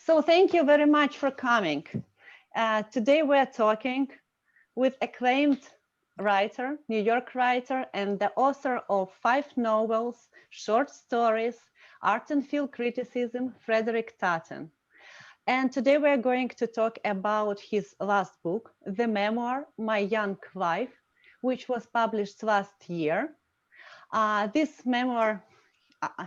So thank you very much for coming. Today we're talking with acclaimed writer, New York writer, and the author of 5 novels, short stories, art and film criticism, Frederic Tuten. And today we're going to talk about his last book, the memoir, My Young Wife, which was published last year. This memoir,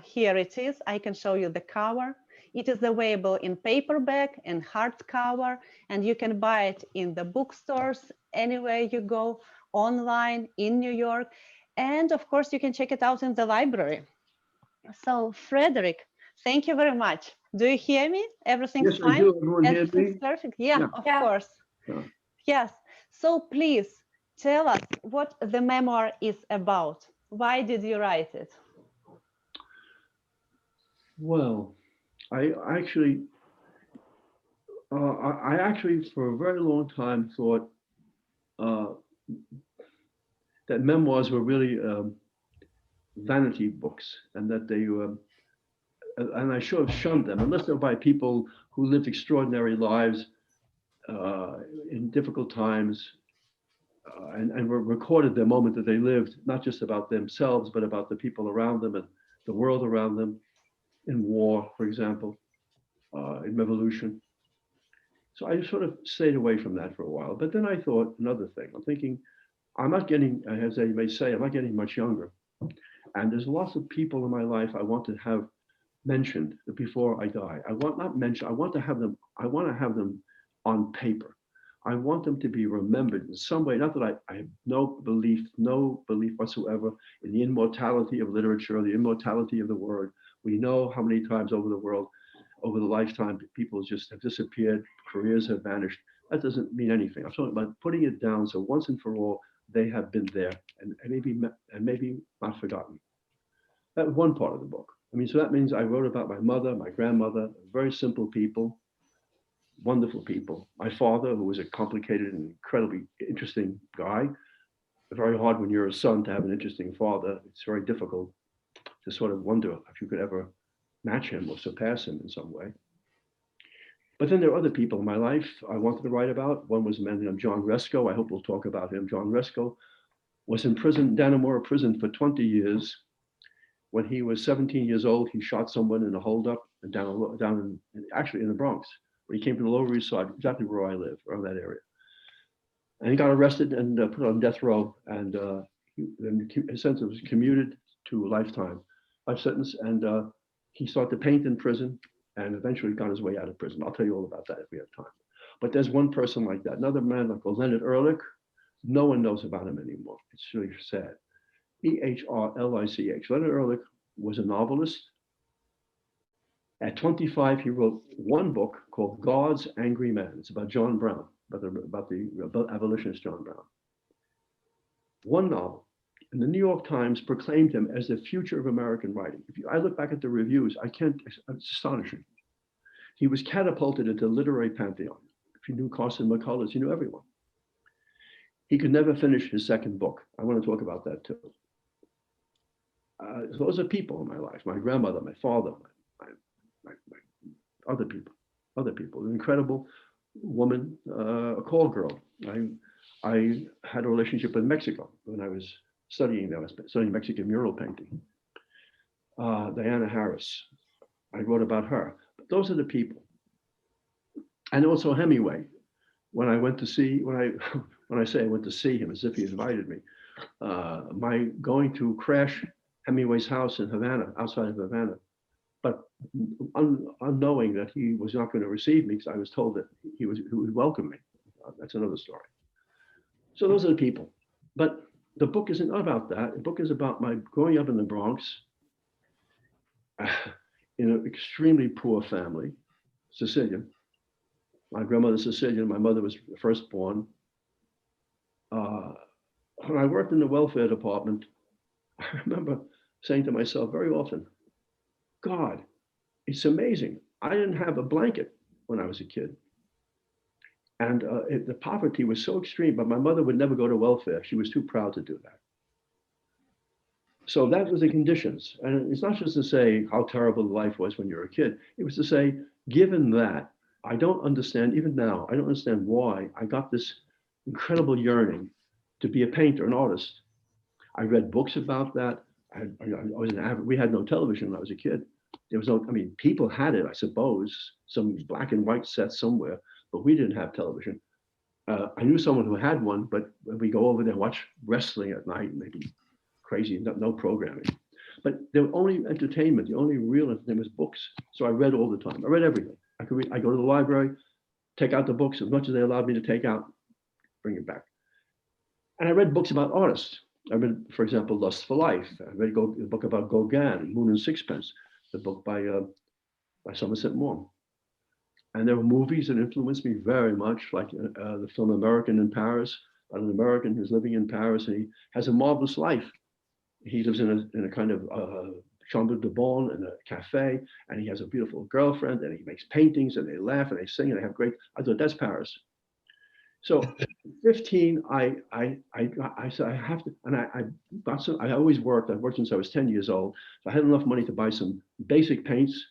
here it is. I can show you the cover. It is available in paperback and hardcover, and you can buy it in the bookstores anywhere you go, online in New York. And of course, you can check it out in the library. So Frederic, thank you very much. Do you hear me? Everything's Yes, fine? I do. Everyone hear Everything's me? perfect? Yeah, of course. Yeah. Yes. So please tell us what the memoir is about. Why did you write it? Well, I actually, for a very long time thought uh, that memoirs were really vanity books, and that they and I sort of shunned them, unless they're by people who lived extraordinary lives in difficult times, and recorded the moment that they lived, not just about themselves, but about the people around them and the world around them, in war, for example, in revolution. So I sort of stayed away from that for a while. But then I thought another thing. I'm thinking, I'm not getting, as they may say, I'm not getting much younger. And there's lots of people in my life I want to have mentioned before I die. I want not mentioned, I want to have them on paper. I want them to be remembered in some way. Not that I have no belief whatsoever in the immortality of literature, the immortality of the word. We know how many times over the world, over the lifetime, people just have disappeared, careers have vanished. That doesn't mean anything. I'm talking about putting it down so once and for all, they have been there and maybe not forgotten. That was one part of the book. I mean, so that means I wrote about my mother, my grandmother, very simple people, wonderful people. My father, who was a complicated and incredibly interesting guy. Very hard when you're a son to have an interesting father. It's very difficult to sort of wonder if you could ever match him or surpass him in some way. But then there are other people in my life I wanted to write about. One was a man named John Resco. I hope we'll talk about him. John Resco was in prison, Dannemora prison, for 20 years. When he was 17 years old, he shot someone in a holdup down actually in the Bronx. When he came from the Lower East Side, exactly where I live, around that area. And he got arrested and put on death row, and his sentence was commuted to a life sentence, and he started to paint in prison, and eventually got his way out of prison. I'll tell you all about that if we have time. But there's one person like that, another man called Leonard Ehrlich. No one knows about him anymore. It's really sad. Ehrlich. Leonard Ehrlich was a novelist. At 25, he wrote one book called God's Angry Man. It's about John Brown, about the abolitionist John Brown. One novel. And the New York Times proclaimed him as the future of American writing. I look back at the reviews, it's astonishing. He was catapulted into the literary pantheon. If you knew Carson McCullers, you knew everyone. He could never finish his second book. I want to talk about that too. Those are people in my life, my grandmother, my father, my other people, an incredible woman, a call girl. I had a relationship with Mexico when I was studying there. I was studying Mexican mural painting. Diana Harris, I wrote about her. But those are the people. And also Hemingway. When I went to see, when I say I went to see him, as if he invited me, my going to crash Hemingway's house in Havana, outside of Havana, but unknowing that he was not going to receive me, because I was told that he would welcome me. That's another story. So those are the people. But the book isn't about that. The book is about my growing up in the Bronx, in an extremely poor family, Sicilian. My grandmother's Sicilian. My mother was the firstborn. When I worked in the welfare department, I remember saying to myself very often, God, it's amazing. I didn't have a blanket when I was a kid. And the poverty was so extreme, but my mother would never go to welfare. She was too proud to do that. So that was the conditions. And it's not just to say how terrible life was when you were a kid. It was to say, given that, I don't understand, even now, I don't understand why I got this incredible yearning to be a painter, an artist. I read books about that. I was an avid, we had no television when I was a kid. There was no, I mean, people had it, I suppose, some black and white set somewhere, but we didn't have television. I knew someone who had one, but we go over there and watch wrestling at night, maybe crazy, no programming. But the only entertainment, the only real entertainment was books. So I read all the time. I read everything. I could read, I go to the library, take out the books as much as they allowed me to take out, bring it back. And I read books about artists. I read, for example, Lust for Life. I read a book about Gauguin, Moon and Sixpence, the book by Somerset Maugham. And there were movies that influenced me very much, like the film American in Paris, about an American who's living in Paris and he has a marvelous life. He lives in a kind of chambre de bonne in a cafe, and he has a beautiful girlfriend, and he makes paintings, and they laugh, and they sing, and they have great. I thought that's Paris. So, 15, I said I have to, and I got some. I always worked. I worked since I was 10 years old. So I had enough money to buy some basic paints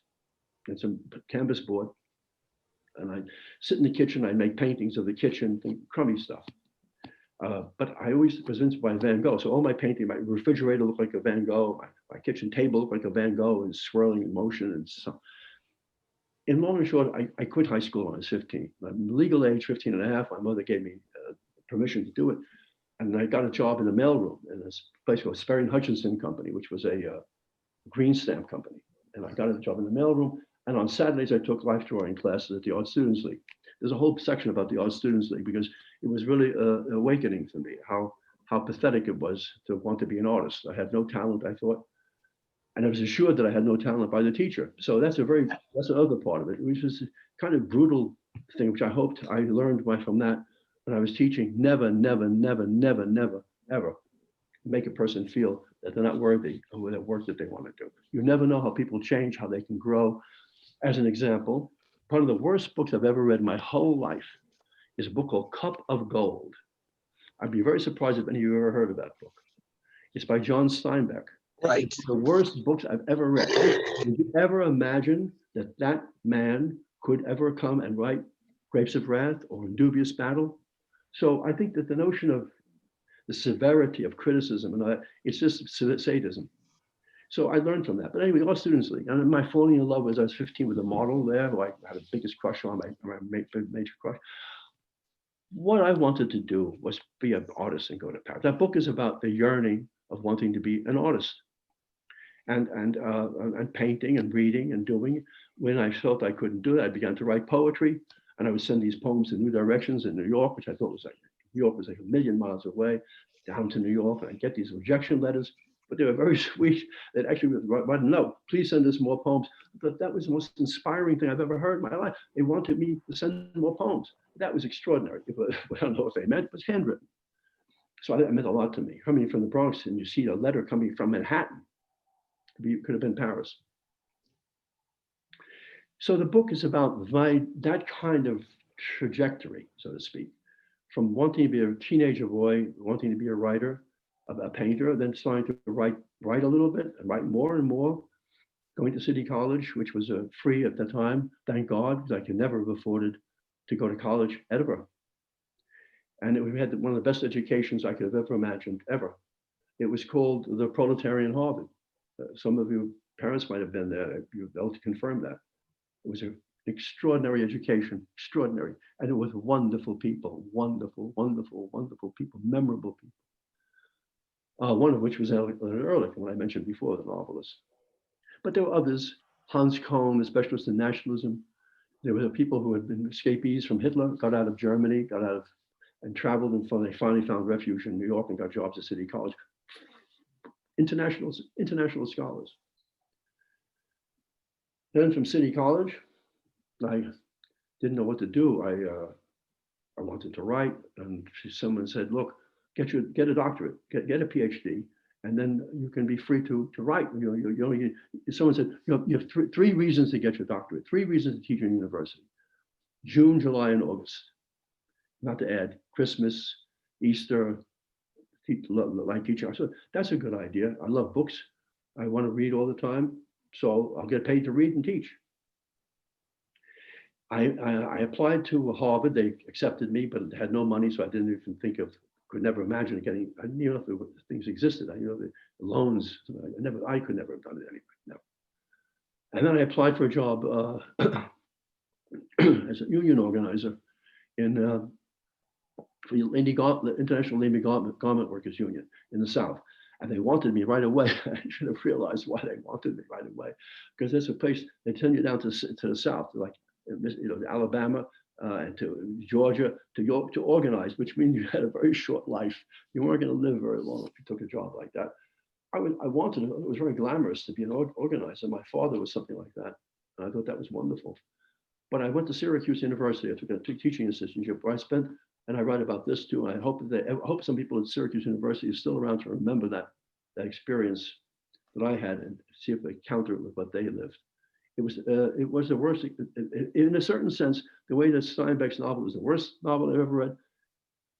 and some canvas board, and I'd sit in the kitchen. I'd make paintings of the kitchen, crummy stuff. But I always was inspired by Van Gogh. So all my painting, my refrigerator looked like a Van Gogh, my kitchen table looked like a Van Gogh and swirling in motion. And so, in long and short, I quit high school when I was 15. I'm legal age, 15 and a half. My mother gave me permission to do it. And I got a job in the mailroom in this place called Sperry and Hutchinson Company, which was a green stamp company. And I got a job in the mailroom. And on Saturdays, I took life drawing classes at the Art Students League. There's a whole section about the Art Students League because it was really an awakening for me how pathetic it was to want to be an artist. I had no talent, I thought, and I was assured that I had no talent by the teacher. So that's another part of it, which was a kind of brutal thing, which I hoped I learned from that when I was teaching. Never, never, never, never, never, ever make a person feel that they're not worthy of the work that they want to do. You never know how people change, how they can grow. As an example, one of the worst books I've ever read in my whole life is a book called Cup of Gold. I'd be very surprised if any of you ever heard of that book. It's by John Steinbeck. Right. It's the worst books I've ever read. Did you ever imagine that that man could ever come and write Grapes of Wrath or Dubious Battle? So I think that the notion of the severity of criticism and all that, it's just sadism. So I learned from that. But anyway, Art Students League. And my falling in love was I was 15 with a model there who I had the biggest crush on, my major crush. What I wanted to do was be an artist and go to Paris. That book is about the yearning of wanting to be an artist and painting and reading and doing. When I felt I couldn't do that, I began to write poetry, and I would send these poems to New Directions in New York, which I thought was like, New York was like a million miles away, down to New York, and I get these rejection letters, but they were very sweet. They'd actually write a note, please send us more poems. But that was the most inspiring thing I've ever heard in my life. They wanted me to send more poems. That was extraordinary. I don't know what they meant, it was handwritten. So that meant a lot to me. Coming from the Bronx and you see a letter coming from Manhattan, it could have been Paris. So the book is about that kind of trajectory, so to speak, from wanting to be a teenager boy, wanting to be a writer, a painter, then starting to write a little bit and write more and more, going to City College, which was free at the time, thank God, because I could never have afforded to go to college, Edinburgh. And we had one of the best educations I could have ever imagined, ever. It was called the Proletarian Harvard. Some of your parents might have been there. You'll be able to confirm that. It was an extraordinary education, extraordinary. And it was wonderful people, wonderful, wonderful, wonderful people, memorable people. One of which was Leonard Ehrlich, who I mentioned before, the novelist. But there were others, Hans Kohn, the specialist in nationalism. There were people who had been escapees from Hitler, got out of Germany, and traveled, and they finally found refuge in New York and got jobs at City College. International scholars. Then from City College, I didn't know what to do. I wanted to write, and someone said, "Look, get a doctorate, get a PhD, and then you can be free to write." Someone said, "You have three reasons to get your doctorate, 3 reasons to teach in university: June, July, and August. Not to add Christmas, Easter, like teaching. I said, that's a good idea. I love books. I want to read all the time. So I'll get paid to read and teach. I applied to Harvard. They accepted me, but had no money, so I didn't even think of, could never imagine getting. I didn't even know if things existed. I the loans. I could never have done it anyway. No. And then I applied for a job as a union organizer in for the International Lady Garment Workers Union in the South. And they wanted me right away. I should have realized why they wanted me right away, because there's a place they send you down to the South, like Alabama and to Georgia to organize, which means you had a very short life. You weren't going to live very long if you took a job like that. I wanted it. It was very glamorous to be an organizer. My father was something like that, and I thought that was wonderful. But I went to Syracuse University. I took a teaching assistantship where I spent, and I write about this too. I hope some people at Syracuse University are still around to remember that experience that I had and see if they counter it with what they lived. It was the worst, in a certain sense, the way that Steinbeck's novel was the worst novel I've ever read.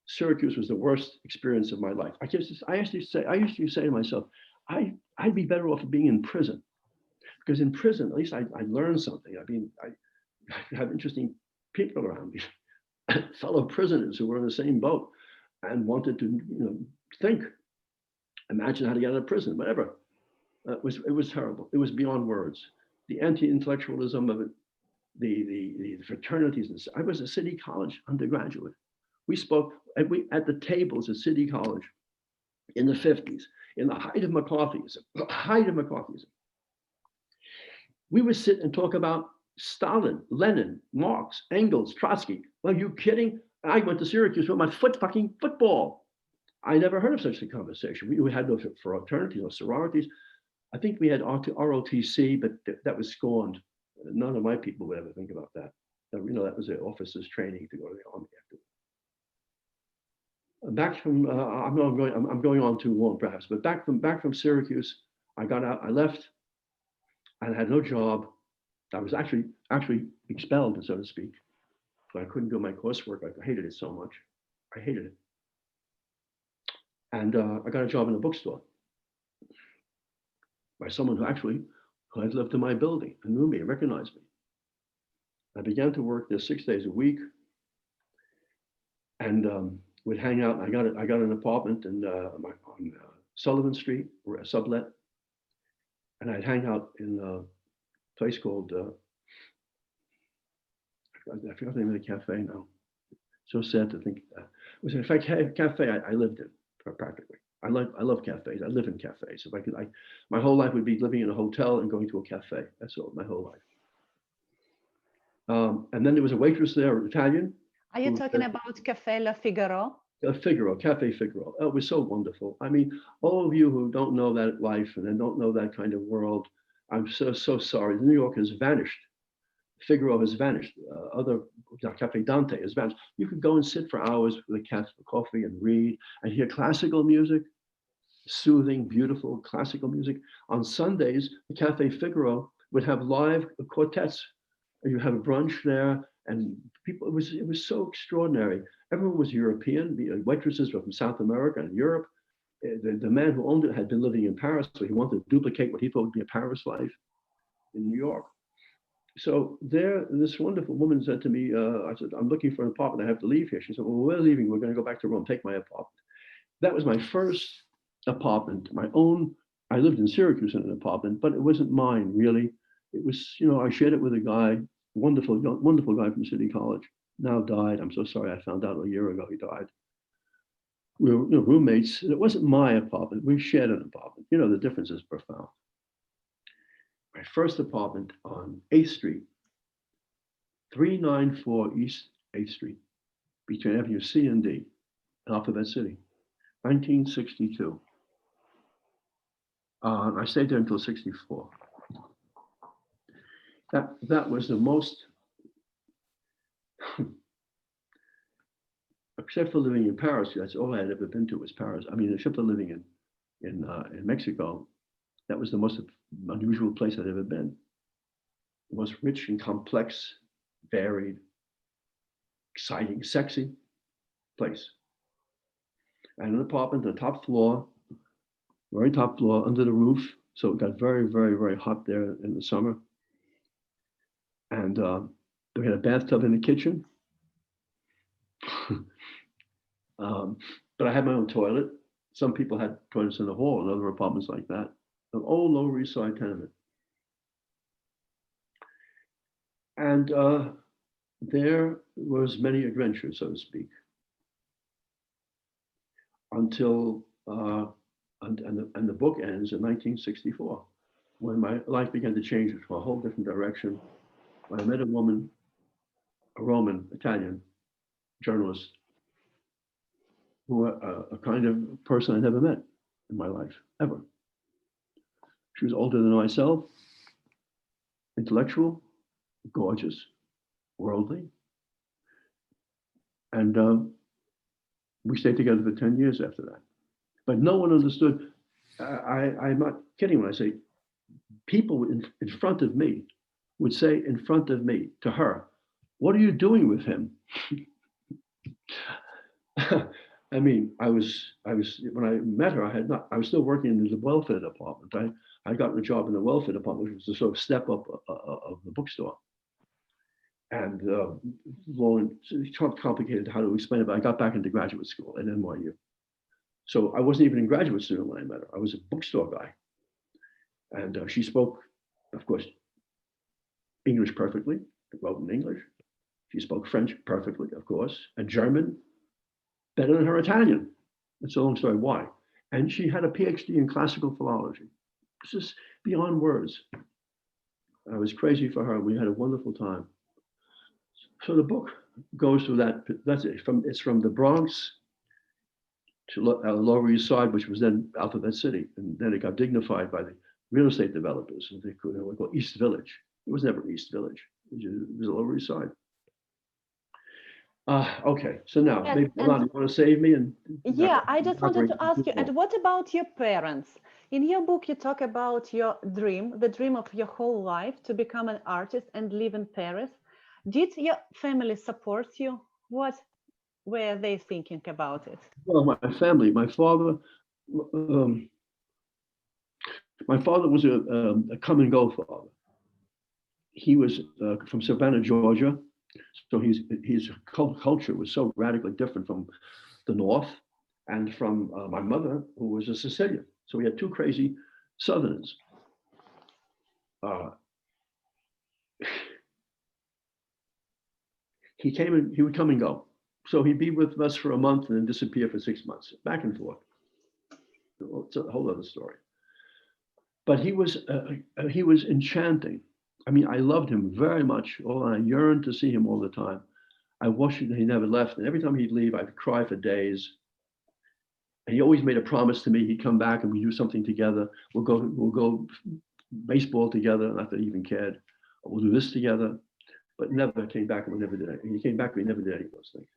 Syracuse was the worst experience of my life. I used to say to myself, I'd be better off being in prison, because in prison, at least I learned something. I mean, I have interesting people around me, fellow prisoners who were in the same boat and wanted to, think, imagine how to get out of prison, whatever. It was terrible. It was beyond words. The anti-intellectualism of it, the fraternities. I was a City College undergraduate. We spoke at the tables at City College in the 50s, in the height of McCarthyism. We would sit and talk about Stalin, Lenin, Marx, Engels, Trotsky. Are you kidding? I went to Syracuse for my football. I never heard of such a conversation. We had no fraternities or sororities. I think we had ROTC, but that was scorned. None of my people would ever think about that. That was an officer's training to go to the army after. Back from, I'm going on too long perhaps, but back from Syracuse, I got out, I left, and I had no job. I was actually expelled, so to speak. So I couldn't do my coursework. I hated it so much. I hated it. And I got a job in a bookstore by someone who had lived in my building and knew me and recognized me. I began to work there 6 days a week, and would hang out. I got an apartment on Sullivan Street, or a sublet, and I'd hang out in a place called I forgot the name of the cafe now. So sad to think that. It was in fact a cafe I lived in practically. I love cafes. I live in cafes. If I could, my whole life would be living in a hotel and going to a cafe. That's all, my whole life. And then there was a waitress there, Italian. Are you talking about Cafe La Figaro? Cafe Figaro. Oh, it was so wonderful. I mean, all of you who don't know that life and then don't know that kind of world, I'm so sorry. New York has vanished. Figaro has vanished. Cafe Dante has vanished. You could go and sit for hours with a cup of coffee and read and hear classical music, soothing, beautiful classical music. On Sundays, the Cafe Figaro would have live quartets. You have a brunch there, and people. It was so extraordinary. Everyone was European. The waitresses were from South America and Europe. The man who owned it had been living in Paris, so he wanted to duplicate what he thought would be a Paris life in New York. So there, this wonderful woman said to me, I said, I'm looking for an apartment. I have to leave here. She said, well, we're leaving. We're going to go back to Rome. Take my apartment. That was my first apartment, my own. I lived in Syracuse in an apartment, but it wasn't mine, really. It was, I shared it with a guy, wonderful guy from City College, now died. I'm so sorry. I found out a year ago he died. We were roommates. It wasn't my apartment. We shared an apartment. The difference is profound. My first apartment on 8th Street, 394 East 8th Street, between Avenue C and D, in Alphabet City, 1962. I stayed there until 64. That was the most, except for living in Paris, that's all I had ever been to was Paris. I mean, except for living in Mexico, that was the most unusual place I'd ever been. The most rich and complex, varied, exciting, sexy place. And an apartment, the top floor, very top floor, under the roof. So it got very, very, very hot there in the summer. And we had a bathtub in the kitchen. But I had my own toilet. Some people had toilets in the hall in other apartments like that. An old Lower East Side tenement. And there was many adventures, so to speak, until and the book ends in 1964, when my life began to change to a whole different direction. When I met a woman, a Roman Italian journalist, who a kind of person I never met in my life ever. She was older than myself, intellectual, gorgeous, worldly, and we stayed together for 10 years after that. But no one understood. I'm not kidding when I say people in front of me would say in front of me to her, "What are you doing with him?" I mean, I was when I met her, I was still working in the welfare department. I got a job in the welfare department, which was the sort of step up of the bookstore. And long, it's complicated how to explain it, but I got back into graduate school at NYU. So I wasn't even a graduate student when I met her. I was a bookstore guy. And she spoke, of course, English perfectly, wrote in English. She spoke French perfectly, of course, and German better than her Italian. It's a long story why. And she had a PhD in classical philology. It's just beyond words. I was crazy for her. We had a wonderful time. So the book goes through that. That's it. It's from the Bronx to Lower East Side, which was then Alphabet City, and then it got dignified by the real estate developers. And they were called East Village. It was never East Village. It was Lower East Side. Okay, so now maybe Alana, you want to save me? And yeah, I just wanted to ask you. And what about your parents? In your book, you talk about your dream, the dream of your whole life, to become an artist and live in Paris. Did your family support you? What were they thinking about it? Well, my family, my father was a come and go father. He was from Savannah, Georgia, so his culture was so radically different from the North and from my mother, who was a Sicilian. So we had two crazy Southerners. He would come and go. So he'd be with us for a month and then disappear for 6 months, back and forth. It's a whole other story. But he was enchanting. I mean, I loved him very much. Oh, I yearned to see him all the time. I wished he never left. And every time he'd leave, I'd cry for days. And he always made a promise to me. He'd come back and we'd do something together. We'll go baseball together. Not that he even cared. We'll do this together. But never came back, and we never did it. He came back, we never did any of those things.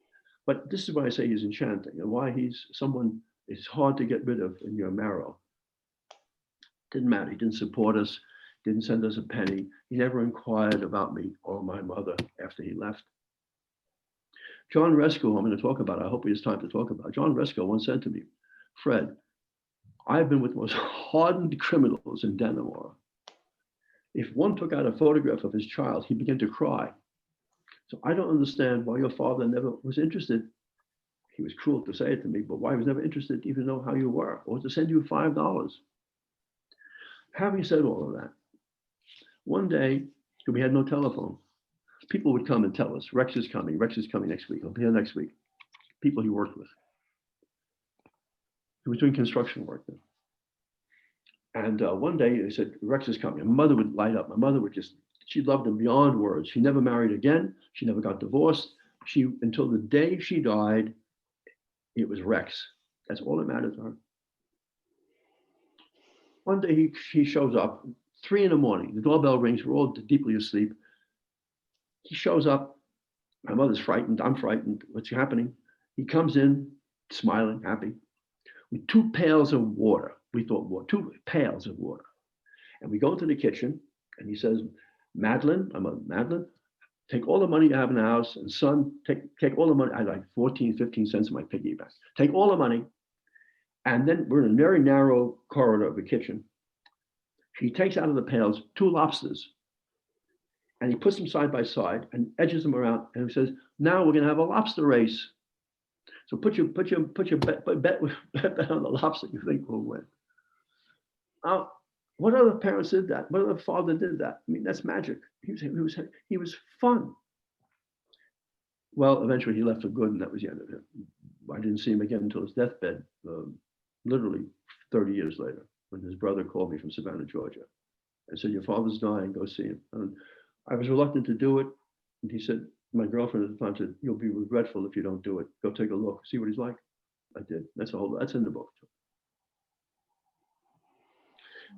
But this is why I say he's enchanting, and why he's someone it's hard to get rid of in your marrow. Didn't matter. He didn't support us, didn't send us a penny. He never inquired about me or my mother after he left. John Resco, I'm going to talk about, I hope he has time to talk about. John Resco once said to me, "Fred, I've been with the most hardened criminals in Dannemora. If one took out a photograph of his child, he'd begin to cry. So I don't understand why your father never was interested." He was cruel to say it to me, but why he was never interested to even know how you were, or to send you $5. Having said all of that, one day, we had no telephone. People would come and tell us, Rex is coming next week. He'll be here next week. People he worked with. He was doing construction work then. And one day they said, Rex is coming. And my mother would light up. My mother would she loved him beyond words. She never married again. She never got divorced. Until the day she died, it was Rex. That's all that mattered to her. One day he shows up, 3 a.m. The doorbell rings. We're all deeply asleep. He shows up. My mother's frightened. I'm frightened. What's happening? He comes in, smiling, happy, with 2 pails of water. We thought 2 pails of water. And we go into the kitchen, and he says, Madeline, Madeline, take all the money you have in the house, and son, take all the money. I had like 14, 15 cents in my piggy bank. Take all the money And then we're in a very narrow corridor of the kitchen. He takes out of the pails 2 lobsters, and he puts them side by side and edges them around, and he says, "Now we're going to have a lobster race. So put your bet on the lobster you think will win." What other parents did that? What other father did that? I mean, that's magic. He was fun. Well, eventually he left for good, and that was the end of him. I didn't see him again until his deathbed, literally 30 years later, when his brother called me from Savannah, Georgia, and said, "Your father's dying, go see him." And I was reluctant to do it. And he said, my girlfriend at the time said, "You'll be regretful if you don't do it. Go take a look, see what he's like." I did. That's in the book.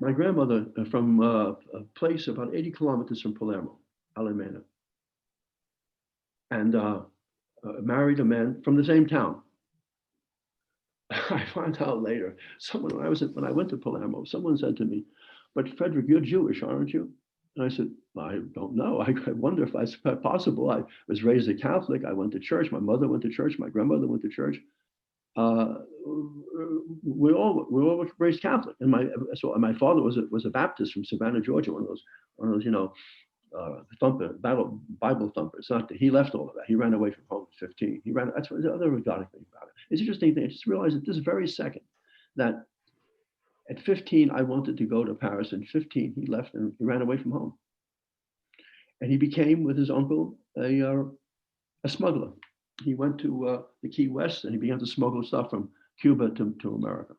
My grandmother from a place about 80 kilometers from Palermo, Alemena, and married a man from the same town. I found out later, when I went to Palermo, someone said to me, "But Frederic, you're Jewish, aren't you?" And I said, "I don't know. I wonder if that's possible. I was raised a Catholic. I went to church. My mother went to church. My grandmother went to church. We all were raised Catholic." And my father was a Baptist from Savannah, Georgia, one of those Bible thumpers. He left all of that. He ran away from home at 15. That's what the other exotic thing about it. It's interesting thing. I just realized at this very second that at 15 I wanted to go to Paris. And 15 he left and he ran away from home. And he became, with his uncle, a smuggler. He went to the Key West and he began to smuggle stuff from Cuba to America.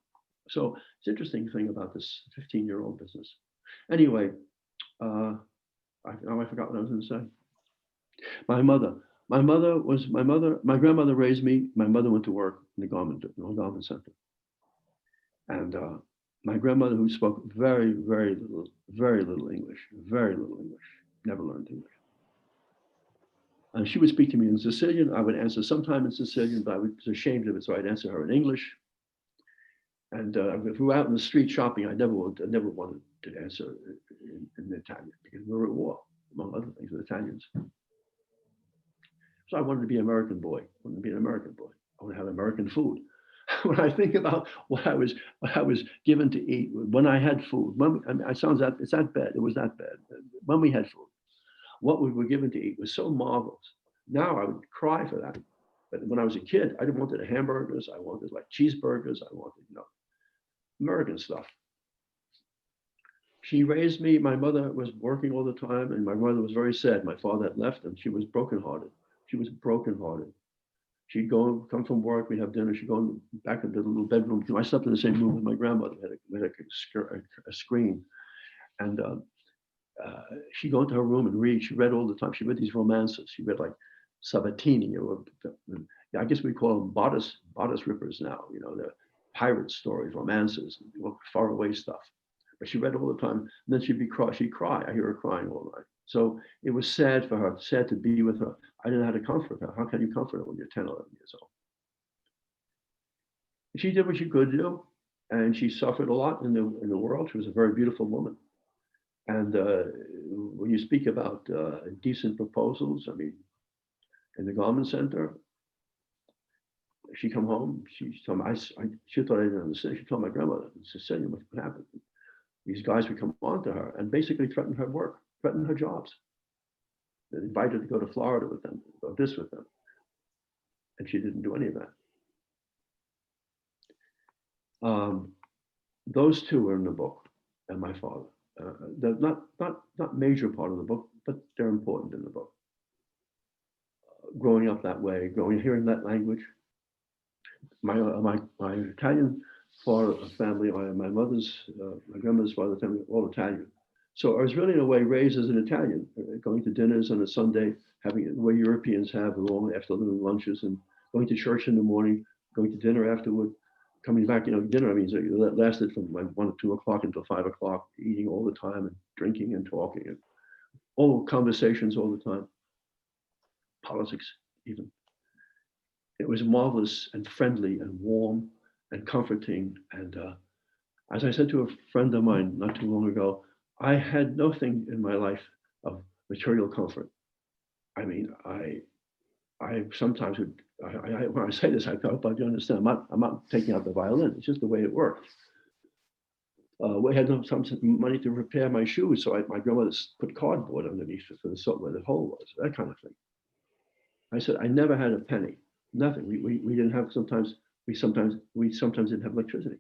So it's an interesting thing about this 15-year-old business. Anyway, I forgot what I was going to say. My grandmother raised me. My mother went to work in the garment center. And my grandmother, who spoke very little English, never learned English. And she would speak to me in Sicilian. I would answer sometime in Sicilian, but I was ashamed of it, so I'd answer her in English. And if we were out in the street shopping, I never wanted to answer in Italian because we were at war, among other things, with Italians. So I wanted to be an American boy. I wanted to be an American boy. I want to have American food. When I think about what I was given to eat, when I had food, it's that bad. It was that bad. When we had food, what we were given to eat was so marvelous. Now I would cry for that. But when I was a kid, I wanted hamburgers. I wanted like cheeseburgers. I wanted, American stuff. She raised me. My mother was working all the time, and my mother was very sad. My father had left, and she was brokenhearted. She'd come from work. We'd have dinner. She'd go back into the little bedroom. I slept in the same room with my grandmother. We had a screen, and she'd go into her room and read. She read all the time. She read these romances. She read like Sabatini, I guess we call them bodice rippers now. The pirate stories, romances, faraway stuff. But she read all the time. And then she'd cry. I hear her crying all night. So it was sad for her, sad to be with her. I didn't know how to comfort her. How can you comfort her when you're 10, 11 years old? She did what she could do, and she suffered a lot in the world. She was a very beautiful woman. And when you speak about decent proposals, I mean, in the garment center, she come home, she told me, she thought I didn't understand. She told my grandmother in Sicilian what happened. These guys would come on to her and basically threaten her work, threaten her jobs. They invited her to go to Florida with them, go this with them. And she didn't do any of that. Those two are in the book, and my father. They're not major part of the book, but they're important in the book. Growing up that way, hearing that language. My Italian family, my grandmother's father family, all Italian. So I was really in a way raised as an Italian, going to dinners on a Sunday, having the way Europeans have long afternoon lunches, and going to church in the morning, going to dinner afterward, coming back. Dinner means it lasted from like 1 or 2 o'clock until 5 o'clock, eating all the time and drinking and talking and all conversations all the time, politics even. It was marvelous and friendly and warm and comforting. And as I said to a friend of mine not too long ago, I had nothing in my life of material comfort. I mean, I sometimes when I say this, I hope you understand. I'm not taking out the violin. It's just the way it worked. We had some money to repair my shoes, so my grandmother put cardboard underneath it for the sort where the hole was, that kind of thing. I said I never had a penny, nothing. We didn't have we sometimes didn't have electricity,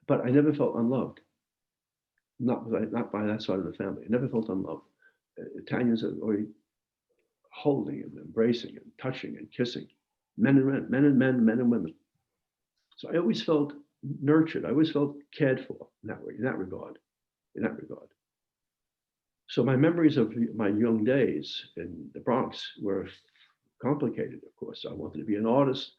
but I never felt unloved. Not by that side of the family. I never felt unloved. Italians are very holding and embracing and touching and kissing, men and women. So I always felt nurtured. I always felt cared for in that regard. So my memories of my young days in the Bronx were complicated, of course. I wanted to be an artist.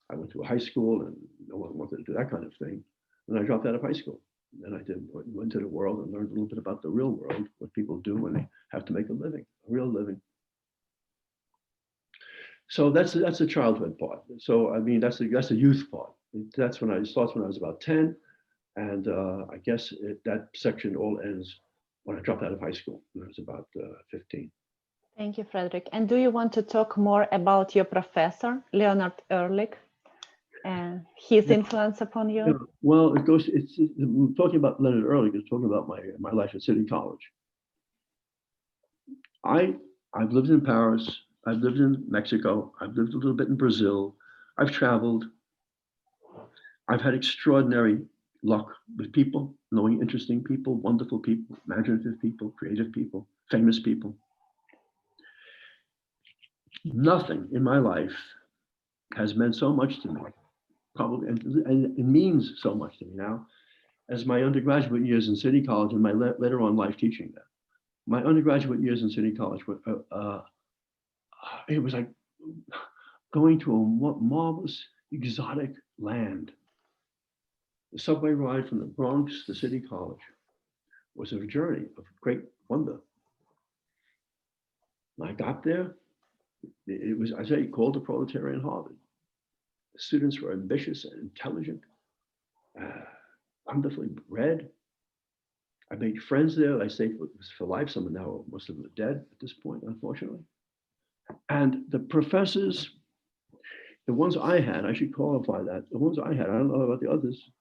I went to a high school and no one wanted to do that kind of thing. And I dropped out of high school. And I went to the world and learned a little bit about the real world, what people do when they have to make a living, a real living. So that's the childhood part. So I mean, that's the youth part. That's when I started when I was about 10, and I guess that section all ends when I dropped out of high school when I was about 15. Thank you, Frederic. And do you want to talk more about your professor, Leonard Ehrlich, and his influence upon you? Yeah. Well, it's talking about Leonard Ehrlich is talking about my life at City College. I've lived in Paris. I've lived in Mexico. I've lived a little bit in Brazil. I've traveled. I've had extraordinary luck with people, knowing interesting people, wonderful people, imaginative people, creative people, famous people. Nothing in my life has meant so much to me, probably, and it means so much to me now, as my undergraduate years in City College and my later on life teaching there. My undergraduate years in City College were, it was like going to a marvelous, exotic land. The subway ride from the Bronx to City College was a journey of great wonder. When I got there, it was, I say, called the proletarian Harvard. The students were ambitious and intelligent, wonderfully read. I made friends there. I stayed for life. Some of them now, most of them are dead at this point, unfortunately. And the professors, the ones I had, I should qualify that, the ones I had, I don't know about the others,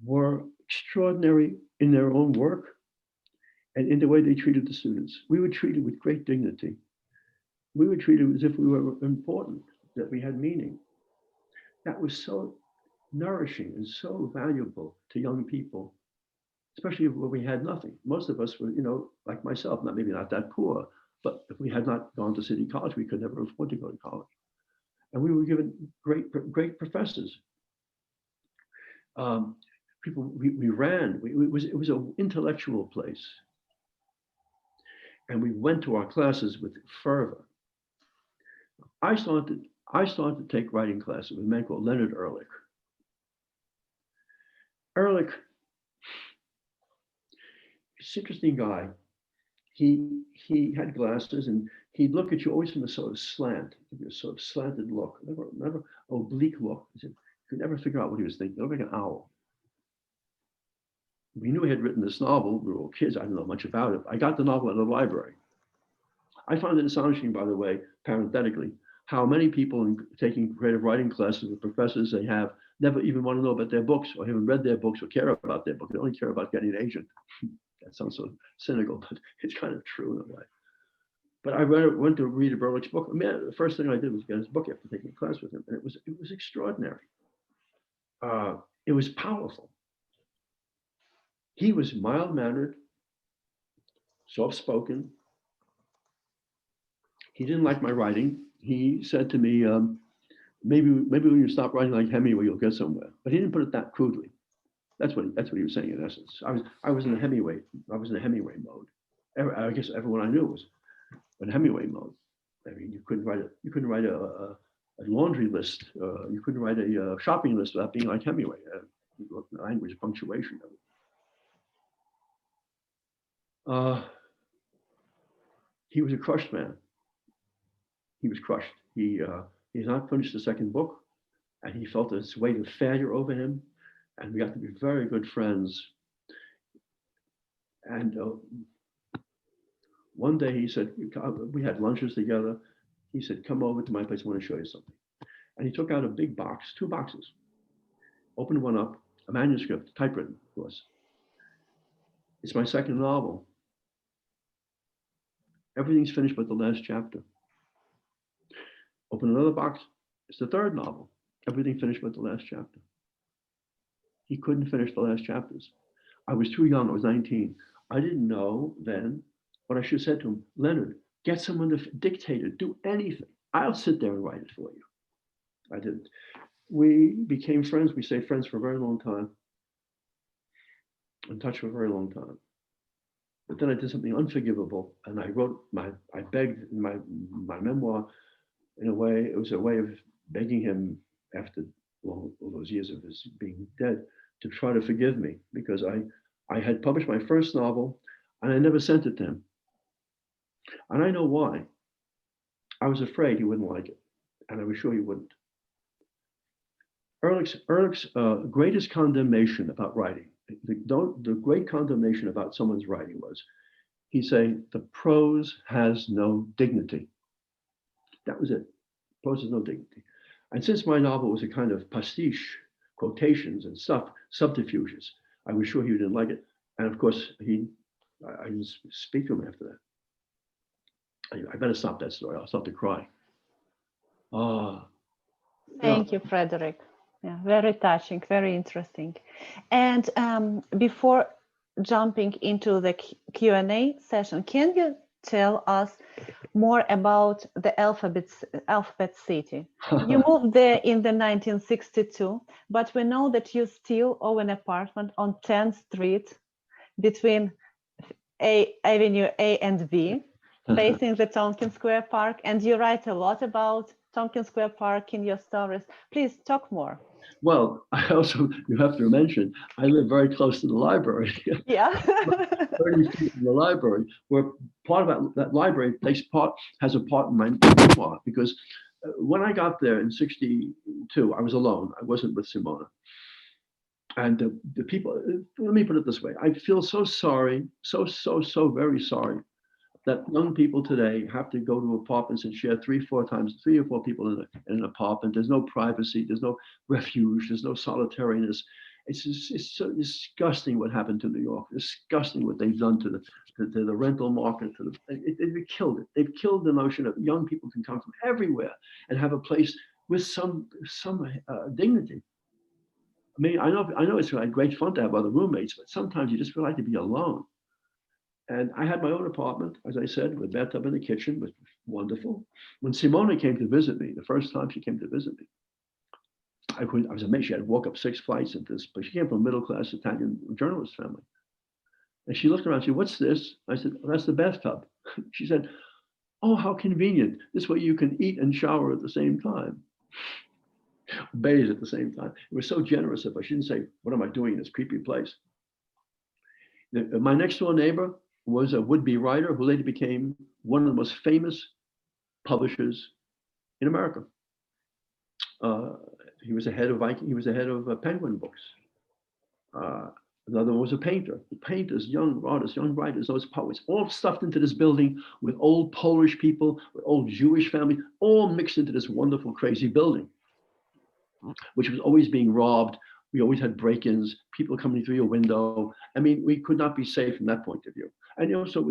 were extraordinary in their own work and in the way they treated the students. We were treated with great dignity. We were treated as if we were important, that we had meaning. That was so nourishing and so valuable to young people, especially when we had nothing. Most of us were, like myself, maybe not that poor, but if we had not gone to City College, we could never afford to go to college. And we were given great professors. People, we ran. It was an intellectual place, and we went to our classes with fervor. I started to take writing classes with a man called Leonard Ehrlich. Ehrlich, he's an interesting guy. He had glasses, and he'd look at you always from a sort of slant, a sort of slanted look, never oblique look. You could never figure out what he was thinking. He looked like an owl. We knew he had written this novel. We were all kids. I didn't know much about it. I got the novel at the library. I found it astonishing, by the way, parenthetically, how many people taking creative writing classes with professors they have never even want to know about their books or haven't read their books or care about their book. They only care about getting an agent. That sounds so cynical, but it's kind of true in a way. But I went to read Ehrlich's book. I mean, the first thing I did was get his book after taking a class with him, and it was extraordinary. It was powerful. He was mild-mannered, soft-spoken. He didn't like my writing. He said to me, maybe when you stop writing like Hemingway, you'll get somewhere. But he didn't put it that crudely. That's what he was saying in essence. I was in a Hemingway mode. I guess everyone I knew was in Hemingway mode. I mean, you couldn't write a laundry list. You couldn't write a shopping list without being like Hemingway. Language, punctuation. He was a crushed man. He was crushed. He had not finished the second book, and he felt this weight of failure over him. And we got to be very good friends. And One day he said, we had lunches together. He said, come over to my place. I want to show you something. And he took out a big box, 2 boxes, opened one up, a manuscript, typewritten, of course. It's my second novel. Everything's finished but the last chapter. Open another box. It's the third novel. Everything finished but the last chapter. He couldn't finish the last chapters. I was too young. I was 19. I didn't know then what I should have said to him. Leonard, get someone to dictate it. Do anything. I'll sit there and write it for you. I didn't. We became friends. We stayed friends for a very long time. In touch for a very long time. But then I did something unforgivable, and I begged my memoir in a way. It was a way of begging him after all those years of his being dead to try to forgive me, because I had published my first novel and I never sent it to him. And I know why. I was afraid he wouldn't like it, and I was sure he wouldn't. Ehrlich's greatest condemnation about writing, the great condemnation about someone's writing was, he'd say, the prose has no dignity. That was it. Prose has no dignity. And since my novel was a kind of pastiche, quotations and stuff, subterfuges, I was sure he didn't like it. And of course, I didn't speak to him after that. I better stop that story. I'll start to cry. Thank you, Frederic. Yeah, very touching, very interesting. And before jumping into the Q&A session, can you tell us more about the Alphabet City? You moved there in the 1962, but we know that you still own an apartment on 10th Street between Avenue A and B, facing the Tompkins Square Park, and you write a lot about Tompkins Square Park in your stories. Please talk more. Well, you have to mention, I live very close to the library. Yeah. 30 feet from the library, where part of that library has a part in my memoir, because when I got there in 62, I was alone. I wasn't with Simona. And the people, let me put it this way. I feel so sorry, so very sorry that young people today have to go to apartments and share 3 or 4 people in an apartment. There's no privacy, there's no refuge, there's no solitariness. It's so disgusting what happened to New York. Disgusting what they've done to the rental market. They've killed it. They've killed the notion of young people can come from everywhere and have a place with some dignity. I mean, I know it's like great fun to have other roommates, but sometimes you just feel like to be alone. And I had my own apartment, as I said, with a bathtub in the kitchen, which was wonderful. When Simona came to visit me, the first time she came to visit me, I was amazed. She had to walk up 6 flights at this, but she came from a middle-class Italian journalist family. And she looked around and said, what's this? I said, well, that's the bathtub. She said, oh, how convenient. This way you can eat and shower at the same time. Bathe at the same time. It was so generous of her. She didn't say, what am I doing in this creepy place? My next door neighbor was a would-be writer who later became one of the most famous publishers in America. He was the head of Penguin Books. Another one was a painter. Painters, young artists, young writers, those poets, all stuffed into this building with old Polish people, with old Jewish family, all mixed into this wonderful, crazy building, which was always being robbed. We always had break-ins, people coming through your window. I mean, we could not be safe from that point of view. And also,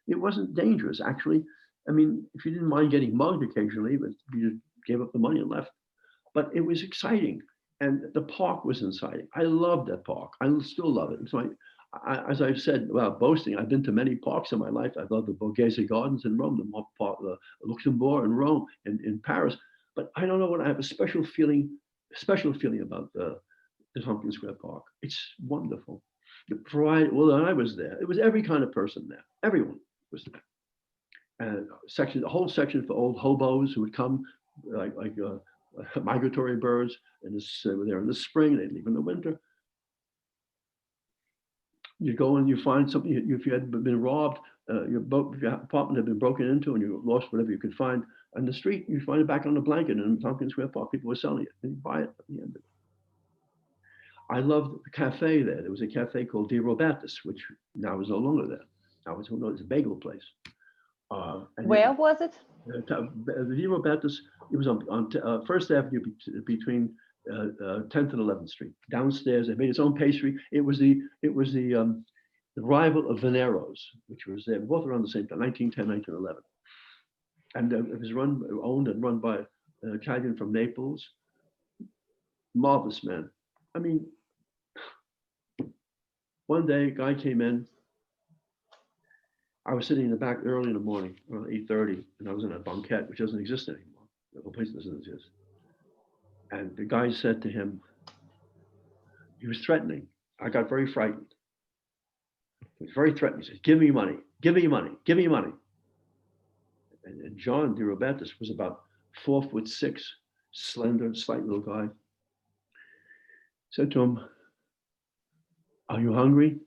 it wasn't dangerous, actually. I mean, if you didn't mind getting mugged occasionally, but you gave up the money and left. But it was exciting, and the park was exciting. I loved that park. I still love it. So as I've said about boasting, I've been to many parks in my life. I love the Borghese Gardens in Rome, the Luxembourg in Rome, and in Paris. But I don't know what I have a special feeling about the Tompkins Square Park. It's wonderful. The pride. Well, when I was there, it was every kind of person there. Everyone was there. And a whole section for old hobos who would come, like migratory birds, and were there in the spring. They'd leave in the winter. You go and you find something. If you had been robbed, your apartment had been broken into, and you lost whatever you could find on the street, you find it back on the blanket in Tompkins Square Park. People were selling it, and you buy it at the end of it. I loved the cafe there. There was a cafe called Di Robertis, which now is no longer there. Now it's a bagel place. Where was it? The Robertus, it was on First Avenue between 10th and 11th Street. Downstairs, they made its own pastry. It was the rival of Venero's, which was there, both around the same time, 1910, 1911. And it was owned and run by an Italian from Naples. Marvelous man. I mean, one day, a guy came in. I was sitting in the back early in the morning, around 8:30, and I was in a banquette, which doesn't exist anymore. The whole place doesn't exist. And the guy said to him, he was threatening. I got very frightened. He was very threatening. He said, give me money, give me money, give me money. And John de Robertus was about 4'6", slender, slight little guy. Said to him, are you hungry?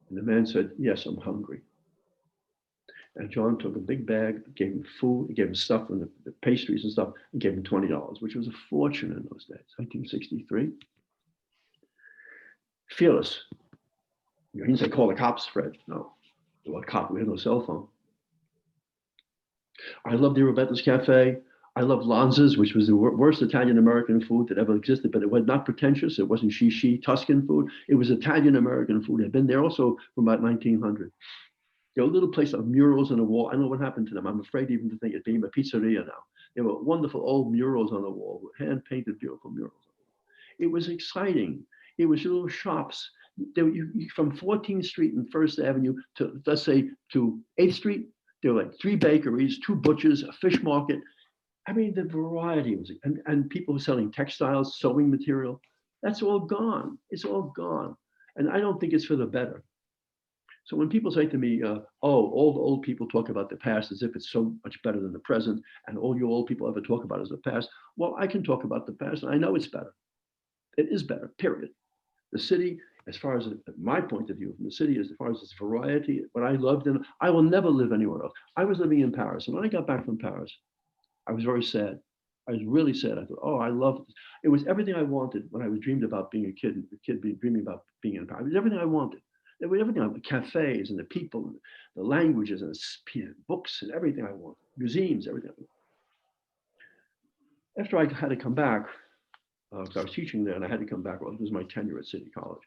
And the man said, yes, I'm hungry. And John took a big bag, gave him food, gave him stuff and the pastries and stuff, and gave him $20, which was a fortune in those days, 1963. Fearless. He didn't say, call the cops, Fred. No. What cop? We had no cell phone. I loved the Roberta's Cafe. I loved Lanza's, which was the worst Italian-American food that ever existed, but it was not pretentious. It wasn't shishi Tuscan food. It was Italian-American food. It had been there also from about 1900. There were little places of murals on the wall. I don't know what happened to them. I'm afraid even to think it's being a pizzeria now. There were wonderful old murals on the wall, hand-painted, beautiful murals. It was exciting. It was little shops. From 14th Street and First Avenue to, let's say, to 8th Street, there were like 3 bakeries, 2 butchers, a fish market. I mean, the variety was, and people selling textiles, sewing material. That's all gone. It's all gone. And I don't think it's for the better. So when people say to me, all the old people talk about the past as if it's so much better than the present, and all you old people ever talk about is the past. Well, I can talk about the past, and I know it's better. It is better, period. The city, as far as my point of view from the city, as far as its variety, what I loved, and I will never live anywhere else. I was living in Paris, and when I got back from Paris, I was very sad. I was really sad. I thought, oh, I love this. It was everything I wanted when I was dreamed about being a kid, dreaming about being in Paris. It was everything I wanted. There was everything, the cafes and the people, and the languages and the books and everything I wanted, museums, everything. After I had to come back, because I was teaching there and I had to come back. Well, it was my tenure at City College.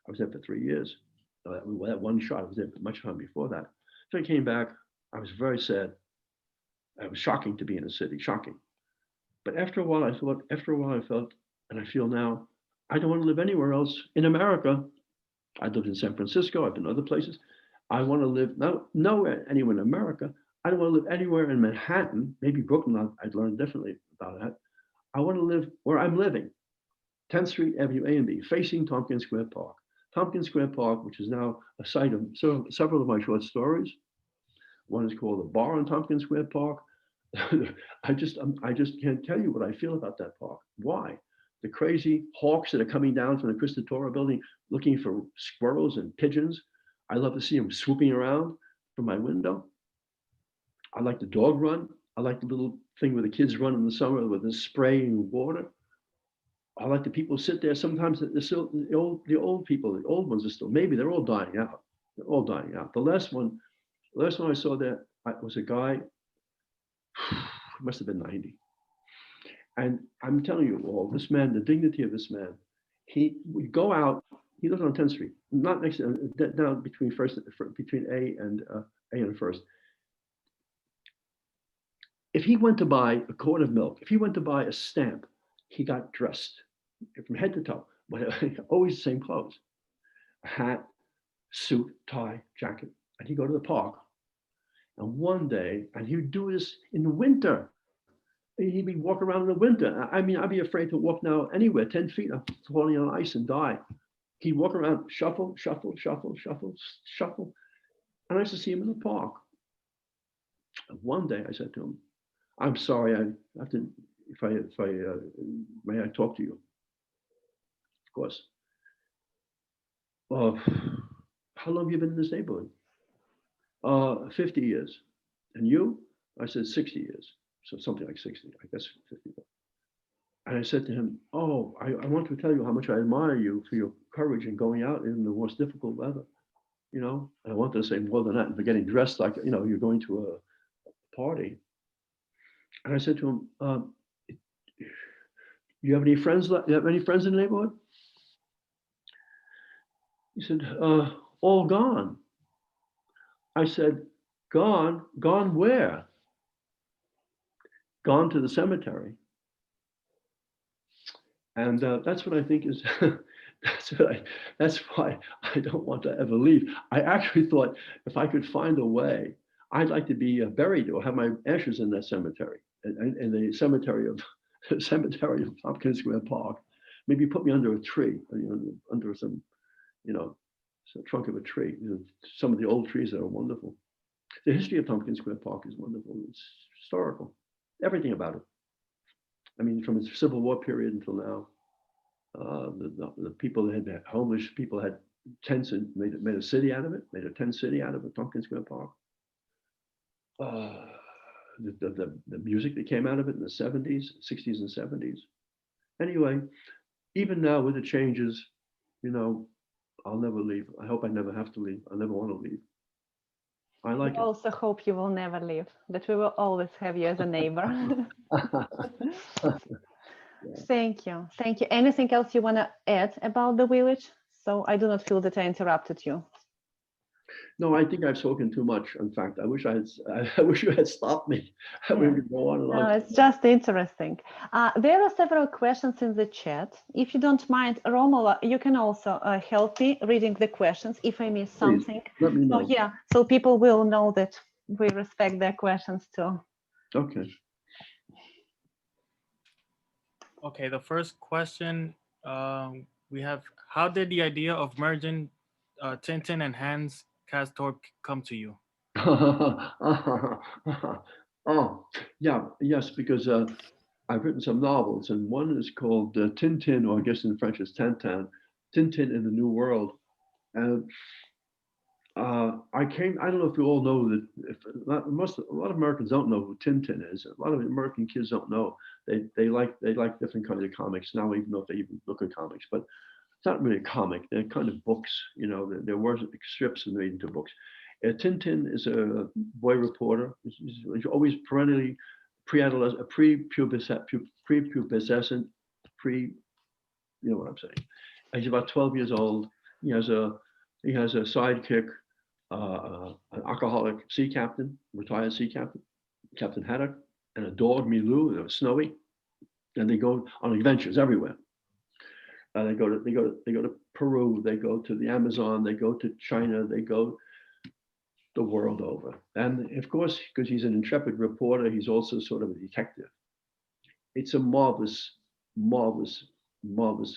I was there for 3 years. That one shot, I was there for much time before that. So I came back. I was very sad. It was shocking to be in a city, shocking. But after a while, I felt, and I feel now, I don't want to live anywhere else in America. I lived in San Francisco. I've been other places. I want to live nowhere anywhere in America. I don't want to live anywhere in Manhattan. Maybe Brooklyn. I'd learned differently about that. I want to live where I'm living, 10th Street, Avenue A and B, facing Tompkins Square Park. Tompkins Square Park, which is now a site of several of my short stories. One is called The Bar on Tompkins Square Park. I just can't tell you what I feel about that park. Why? The crazy hawks that are coming down from the Christatora building looking for squirrels and pigeons. I love to see them swooping around from my window. I like the dog run. I like the little thing where the kids run in the summer with the spraying water. I like the people sit there. Sometimes the old people, the old ones are still, maybe they're all dying out. They're all dying out. The last one I saw there was a guy, must have been 90. And I'm telling you all, this man, the dignity of this man, he would go out, he lives on 10th Street, not next to, down between A and First. If he went to buy a quart of milk, if he went to buy a stamp, he got dressed from head to toe, but always the same clothes, a hat, suit, tie, jacket, and he'd go to the park. And one day, and he would do this in the winter. He'd be walking around in the winter. I mean, I'd be afraid to walk now anywhere, 10 feet, I'm falling on ice and die. He'd walk around, shuffle, shuffle, shuffle, shuffle, shuffle. And I used to see him in the park. And one day I said to him, I'm sorry, I have to, may I talk to you? Of course. How long have you been in this neighborhood? 50 years. And you? I said 60 years. So something like 60, I guess 50. And I said to him, oh, I want to tell you how much I admire you for your courage in going out in the most difficult weather. you know, and I wanted to say more than that, but getting dressed like, you know, you're going to a party. And I said to him, you have any friends? You have any friends in the neighborhood? He said, all gone. I said, gone? Gone where? Gone to the cemetery. And that's what I think is, that's why I don't want to ever leave. I actually thought if I could find a way, I'd like to be buried or have my ashes in that cemetery, in the cemetery of Tompkins Square Park. Maybe put me under a tree, you know, under some, you know, some trunk of a tree. You know, some of the old trees that are wonderful. The history of Tompkins Square Park is wonderful. It's historical. Everything about it. I mean, from the Civil War period until now, the people that had homeless people had tents and made a city out of it, made a tent city out of it, Tompkins Square Park. The music that came out of it in the 70s, 60s, and 70s. Anyway, even now with the changes, you know, I'll never leave. I hope I never have to leave. I never want to leave. I like it. I also hope you will never leave, that we will always have you as a neighbor. Thank you. Thank you. Anything else you want to add about the village? So I do not feel that I interrupted you. No, I think I've spoken too much. In fact, I wish you had stopped me. Yeah. We could go on and on. No, it's just interesting. There are several questions in the chat. If you don't mind, Romola, you can also help me reading the questions if I miss something. Please, let me know. So yeah, so people will know that we respect their questions too. Okay. Okay, the first question we have: how did the idea of merging Tintin and Hans Castorp come to you? Oh, yeah, yes, because I've written some novels, and one is called Tintin, or I guess in French it's Tintin, Tintin in the New World. And I don't know if you all know that, a lot of Americans don't know who Tintin is. A lot of American kids don't know. They like different kinds of comics now, even though they even look at comics, but it's not really a comic. They're kind of books, you know, there were strips and made into books. Tintin is a boy reporter. He's always perennially pre-adolescent, prepubescent, you know what I'm saying. He's about 12 years old. He has a sidekick, an alcoholic sea captain, retired sea captain, Captain Haddock, and a dog, Milou, Snowy, and they go on adventures everywhere. They go to Peru, they go to the Amazon, they go to China, they go the world over. And of course, because he's an intrepid reporter, he's also sort of a detective. It's a marvelous books.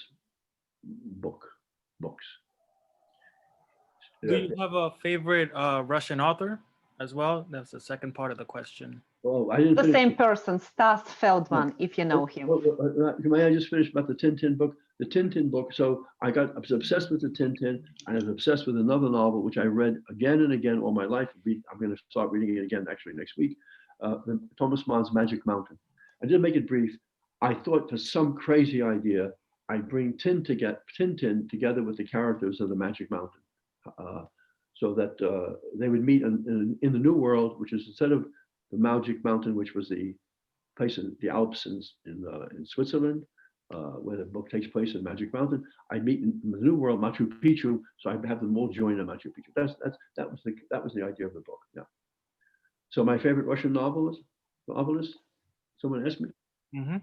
Do you have a favorite Russian author as well? That's the second part of the question. Oh, I didn't The finish. same person, Stas Feldman, if you know him. May I just finish about the Tintin book? The Tintin book. So I was obsessed with the Tintin, and I was obsessed with another novel which I read again and again all my life. I'm going to start reading it again actually next week. Thomas Mann's Magic Mountain. I did make it brief. I thought for some crazy idea, I'd bring Tintin together with the characters of the Magic Mountain, so that they would meet in the New World, which is instead of the Magic Mountain, which was the place in the Alps in Switzerland, where the book takes place in Magic Mountain. I meet in the New World, Machu Picchu, so I have them all join in Machu Picchu. That was the idea of the book. Yeah. So my favorite Russian novelist. Someone asked me. Mm-hmm.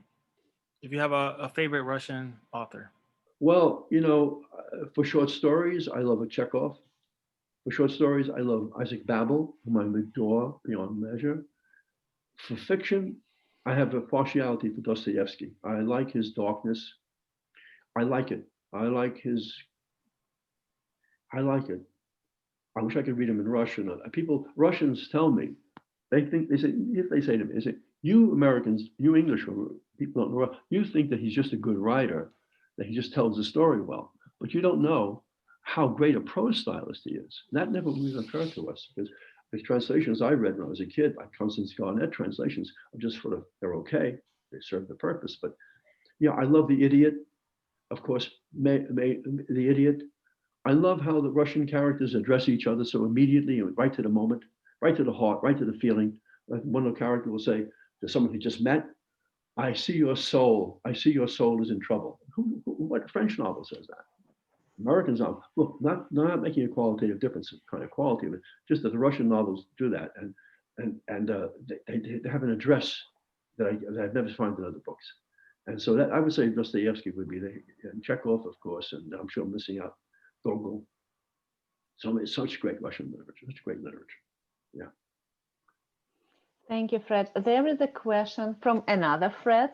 If you have a favorite Russian author. Well, you know, for short stories, I love a Chekhov. For short stories, I love Isaac Babel, whom I adore beyond measure. For fiction, I have a partiality for Dostoevsky. I like his darkness. I like it. I like it. I wish I could read him in Russian. Russians tell me, they say to me, you Americans, you English or people don't know, you think that he's just a good writer, that he just tells the story well, but you don't know how great a prose stylist he is. That never really occurred to us, because the translations I read when I was a kid, like Constance Garnett translations, are just sort of, they're okay, they serve the purpose. But yeah, I love The Idiot, of course, The Idiot. I love how the Russian characters address each other so immediately and right to the moment, right to the heart, right to the feeling. Like one of the characters will say to someone he just met, I see your soul. I see your soul is in trouble. What French novel says that? Americans are, look, not making a qualitative difference, kind of quality, but just that the Russian novels do that. And they have an address that I've never found in other books. And so that I would say Dostoevsky would be there, and Chekhov, of course, and I'm sure I'm missing out Gogol. So it's such great Russian literature, such great literature. Yeah. Thank you, Fred. There is a question from another Fred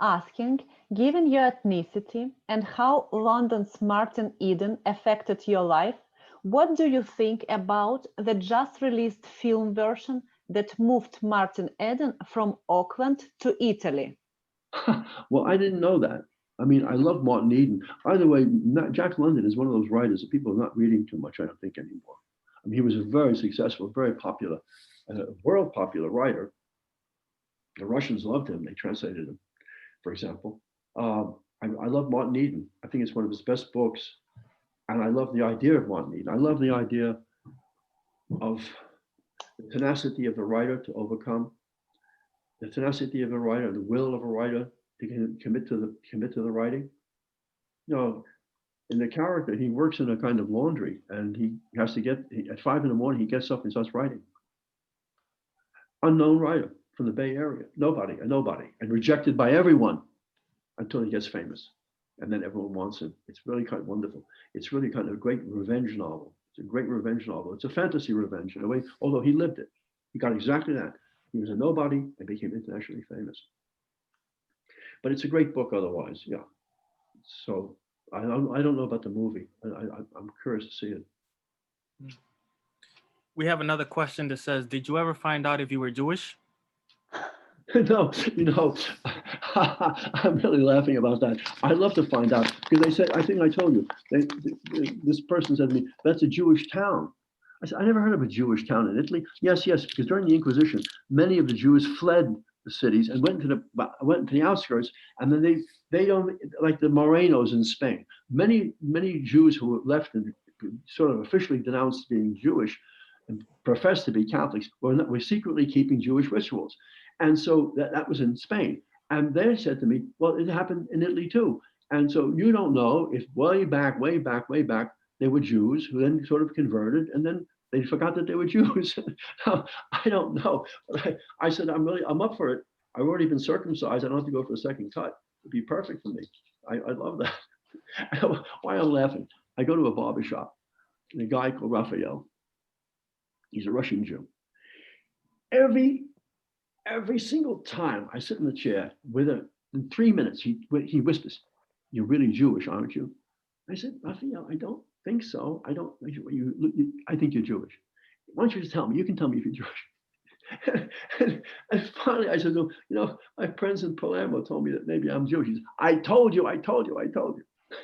asking, given your ethnicity and how London's Martin Eden affected your life, what do you think about the just released film version that moved Martin Eden from Auckland to Italy? Well, I didn't know that. I mean, I love Martin Eden. By the way, Jack London is one of those writers that people are not reading too much, I don't think, anymore. I mean, he was a very successful, very popular, world popular writer. The Russians loved him. They translated him, for example. I love Martin Eden. I think it's one of his best books. And I love the idea of Martin Eden. I love the idea of the tenacity of the writer to overcome, the tenacity of the writer, the will of a writer to commit to the writing. You know, in the character, he works in a kind of laundry, and he has to at 5 a.m. he gets up and starts writing. Unknown writer from the Bay Area, nobody, and rejected by everyone until he gets famous, and then everyone wants him. It's really kind of wonderful. It's really kind of a great revenge novel. It's a great revenge novel. It's a fantasy revenge in a way, although he lived it. He got exactly that. He was a nobody and became internationally famous. But it's a great book otherwise, yeah. So I don't know about the movie. I'm curious to see it. We have another question that says, did you ever find out if you were Jewish? No, I'm really laughing about that. I love to find out because they said, I think I told you, this person said to me, that's a Jewish town. I said, I never heard of a Jewish town in Italy. Yes, because during the Inquisition, many of the Jews fled the cities and went to the outskirts, and then they don't, like the Morenos in Spain. Many Jews who left and sort of officially denounced being Jewish and professed to be Catholics were secretly keeping Jewish rituals. And so that was in Spain. And they said to me, well, it happened in Italy too. And so you don't know if way back, they were Jews who then sort of converted, and then they forgot that they were Jews. I don't know. But I said, I'm up for it. I've already been circumcised. I don't have to go for a second cut. It'd be perfect for me. I love that. Why I'm laughing? I go to a barber shop, and a guy called Raphael, he's a Russian Jew. Every single time I sit in the chair with him, in 3 minutes, he whispers, "You're really Jewish, aren't you?" I said, "Raphael, I don't think so. I think you're Jewish. Why don't you just tell me? You can tell me if you're Jewish." and finally, I said, "No, my friends in Palermo told me that maybe I'm Jewish." He said, I told you.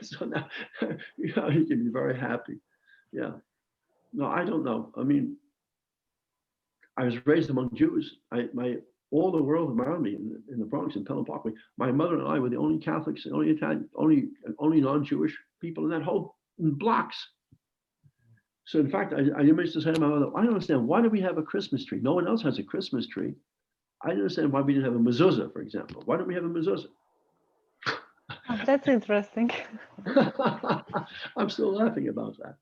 So now, he can be very happy. Yeah. No, I don't know. I mean, I was raised among Jews. All the world around me in the Bronx and Pelham Parkway, my mother and I were the only Catholics, the only Italian, only non-Jewish people in that whole blocks. So in fact, I used to say to my mother, I don't understand, why do we have a Christmas tree? No one else has a Christmas tree. I don't understand why we didn't have a mezuzah, for example. Why don't we have a mezuzah? Oh, that's interesting. I'm still laughing about that.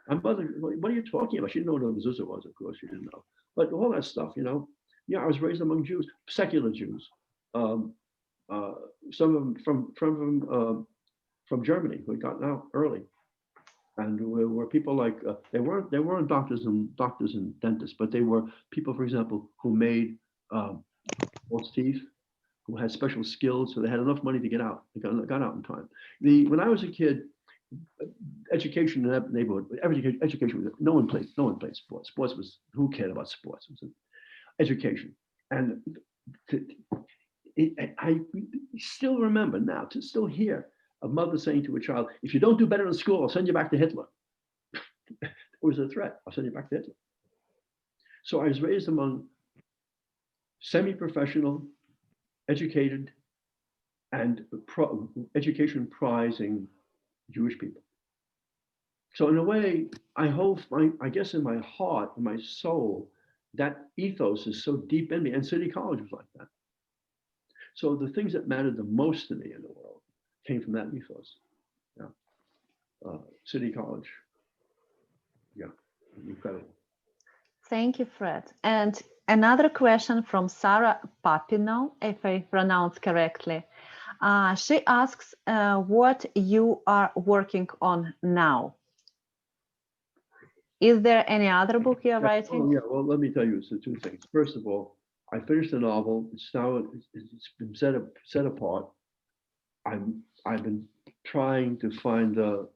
My mother, what are you talking about? She didn't know what a mezuzah was, of course, she didn't know. But all that stuff, yeah, I was raised among Jews, secular Jews. Some of them from Germany who had gotten out early, and were people like they weren't doctors and dentists, but they were people, for example, who made false teeth, who had special skills, so they had enough money to get out. They got out in time. When I was a kid, education in that neighborhood, education was, no one played sports. Sports was, who cared about sports? It was education. And I still remember now, to still hear a mother saying to a child, if you don't do better in school, I'll send you back to Hitler. It was a threat. I'll send you back to Hitler. So I was raised among semi-professional, educated, and education prizing Jewish people. So in a way, I guess in my heart, in my soul, that ethos is so deep in me, and City College was like that. So the things that mattered the most to me in the world came from that ethos. Yeah, City College. Yeah, incredible. Thank you, Fred. And another question from Sarah Papineau, if I pronounce correctly. She asks what you are working on now. Is there any other book you're writing? Oh, yeah, well, let me tell you two things. First of all, I finished the novel. It's been set apart. I've been trying to find I've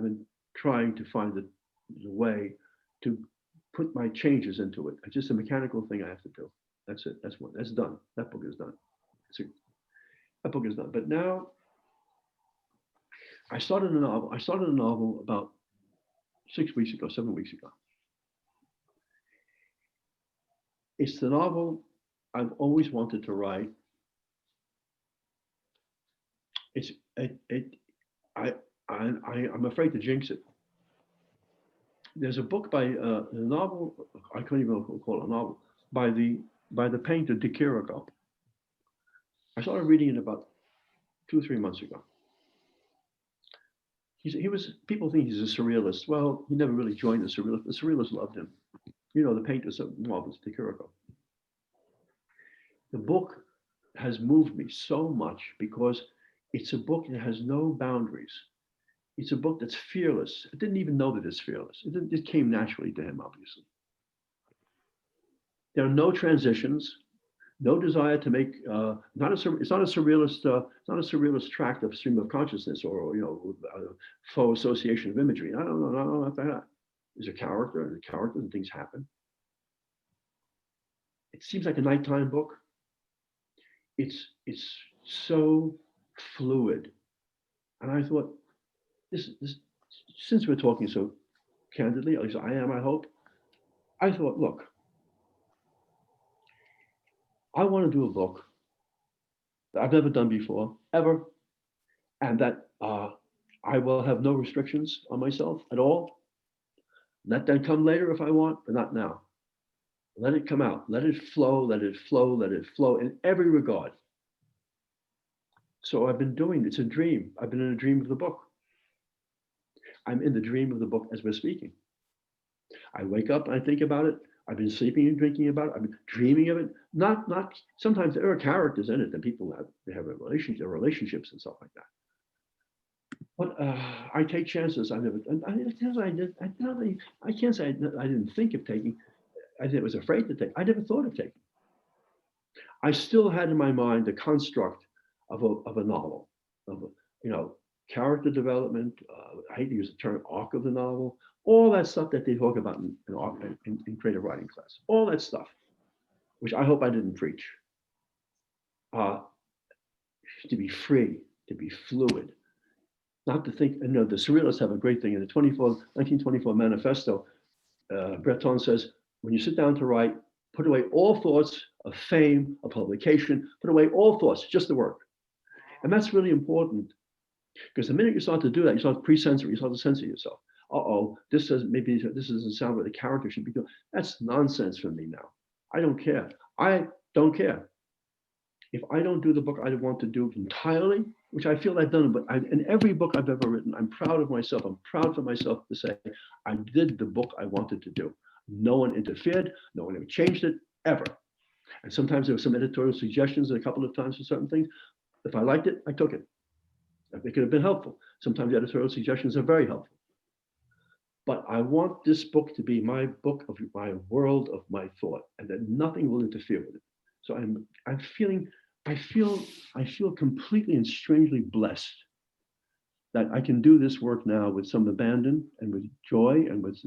been trying to find the way to put my changes into it. It's just a mechanical thing I have to do. That's it. That's one. That's done. That book is done. That book is done. But now I started a novel. I started a novel about 6 weeks ago, 7 weeks ago. It's the novel I've always wanted to write. I'm afraid to jinx it. There's a book by a novel, I can't even call it a novel, by the painter De Chirico. I started reading it about 2 or 3 months ago. People think he's a surrealist. Well, he never really joined the surrealists. The surrealists loved him. You know, the painters of marvelous De Chirico. The book has moved me so much because it's a book that has no boundaries. It's a book that's fearless. I didn't even know that it's fearless. It came naturally to him, obviously. There are no transitions, no desire to make. It's not a surrealist tract of stream of consciousness or faux association of imagery. No, not that. There's a character, and things happen. It seems like a nighttime book. It's so fluid, and I thought this since we're talking so candidly, at least I am, I hope. I thought, look, I want to do a book that I've never done before, ever, and that I will have no restrictions on myself at all. Let that come later if I want, but not now. Let it come out. Let it flow, let it flow, let it flow in every regard. So I've been doing, it's a dream. I've been in a dream of the book. I'm in the dream of the book as we're speaking. I wake up and I think about it. I've been sleeping and drinking about it. I've been dreaming of it. Not sometimes there are characters in it that people have relationships and stuff like that. But I take chances. I can't say I didn't think of taking. I was afraid to take. I never thought of taking. I still had in my mind the construct of a novel, of character development. I hate to use the term arc of the novel. All that stuff that they talk about in creative writing class. All that stuff, which I hope I didn't preach. To be free, to be fluid, not to think. The surrealists have a great thing in the 1924 manifesto. Breton says, when you sit down to write, put away all thoughts of fame, of publication, put away all thoughts, just the work. And that's really important, because the minute you start to do that, you start pre-censoring, you start to censor yourself. This doesn't sound what the character should be doing. That's nonsense for me now. I don't care. I don't care. If I don't do the book I want to do entirely, which I feel I've done, but in every book I've ever written, I'm proud of myself. I'm proud for myself to say I did the book I wanted to do. No one interfered. No one ever changed it, ever. And sometimes there were some editorial suggestions a couple of times for certain things. If I liked it, I took it. It could have been helpful. Sometimes the editorial suggestions are very helpful. But I want this book to be my book of my world of my thought, and that nothing will interfere with it. So I feel completely and strangely blessed that I can do this work now with some abandon and with joy and with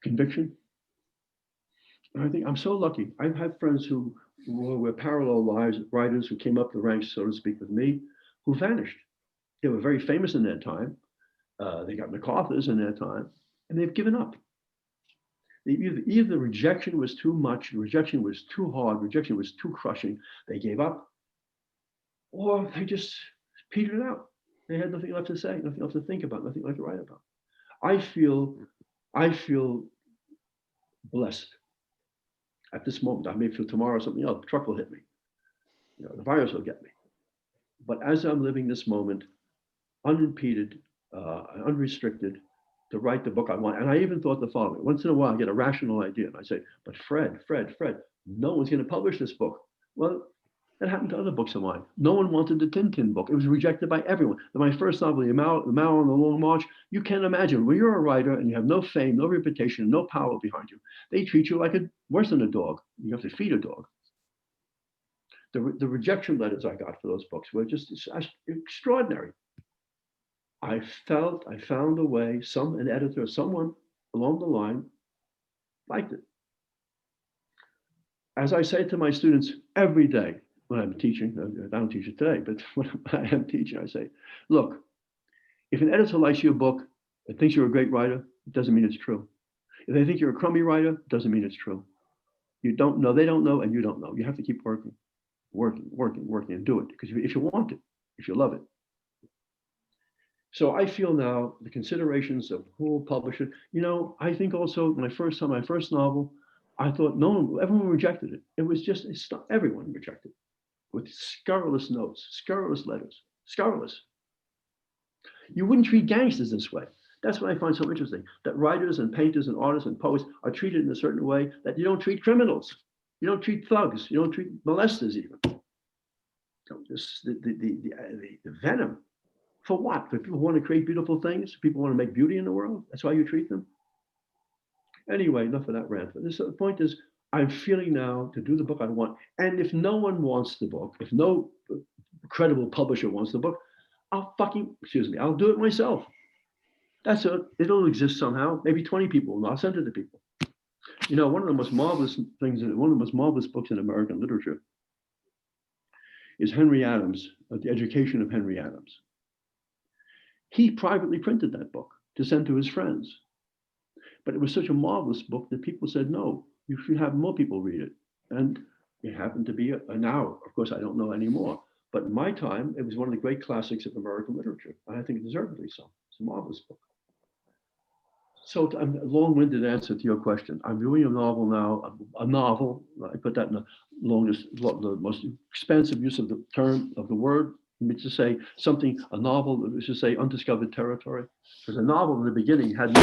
conviction. And I think I'm so lucky. I've had friends who were parallel lives, writers who came up the ranks, so to speak, with me, who vanished. They were very famous in their time. They got MacArthur's in their time, and they've given up. Either the rejection was too much, the rejection was too hard, rejection was too crushing, they gave up, or they just petered out. They had nothing left to say, nothing else to think about, nothing left to write about. I feel blessed at this moment. I may feel tomorrow something else, the truck will hit me. The virus will get me. But as I'm living this moment, unimpeded, unrestricted, to write the book I want. And I even thought the following: once in a while, I get a rational idea, and I say, "But Fred, no one's going to publish this book." Well, that happened to other books of mine. No one wanted the Tintin book. It was rejected by everyone. My first novel, The Mao on the Long March, you can't imagine. When you're a writer and you have no fame, no reputation, no power behind you, they treat you like worse than a dog. You have to feed a dog. The rejection letters I got for those books were just extraordinary. I found a way, an editor, someone along the line liked it. As I say to my students every day when I'm teaching, I don't teach it today, but when I am teaching, I say, look, if an editor likes your book and thinks you're a great writer, it doesn't mean it's true. If they think you're a crummy writer, it doesn't mean it's true. You don't know, they don't know, and you don't know. You have to keep working, and do it. Because if you want it, if you love it. So I feel now the considerations of who will publish it. I think also my first novel, I thought everyone rejected it. It was just, everyone rejected it with scurrilous notes, scurrilous letters, scurrilous. You wouldn't treat gangsters this way. That's what I find so interesting, that writers and painters and artists and poets are treated in a certain way that you don't treat criminals. You don't treat thugs. You don't treat molesters even. The venom. For what? For people who want to create beautiful things? People want to make beauty in the world? That's why you treat them? Anyway, enough of that rant. But the point is, I'm feeling now to do the book I want. And if no one wants the book, if no credible publisher wants the book, I'll do it myself. That's it. It'll exist somehow. Maybe 20 people, and I'll send it to people. One of the most marvelous books in American literature is Henry Adams, The Education of Henry Adams. He privately printed that book to send to his friends. But it was such a marvelous book that people said, no, you should have more people read it. And it happened to be now, of course, I don't know anymore. But in my time, it was one of the great classics of American literature. And I think deservedly so. It's a marvelous book. So I'm a long-winded answer to your question. I'm doing a novel now, I put that in the most expansive use of the term, of the word. To say something, a novel, let's just say undiscovered territory. Because a novel in the beginning had no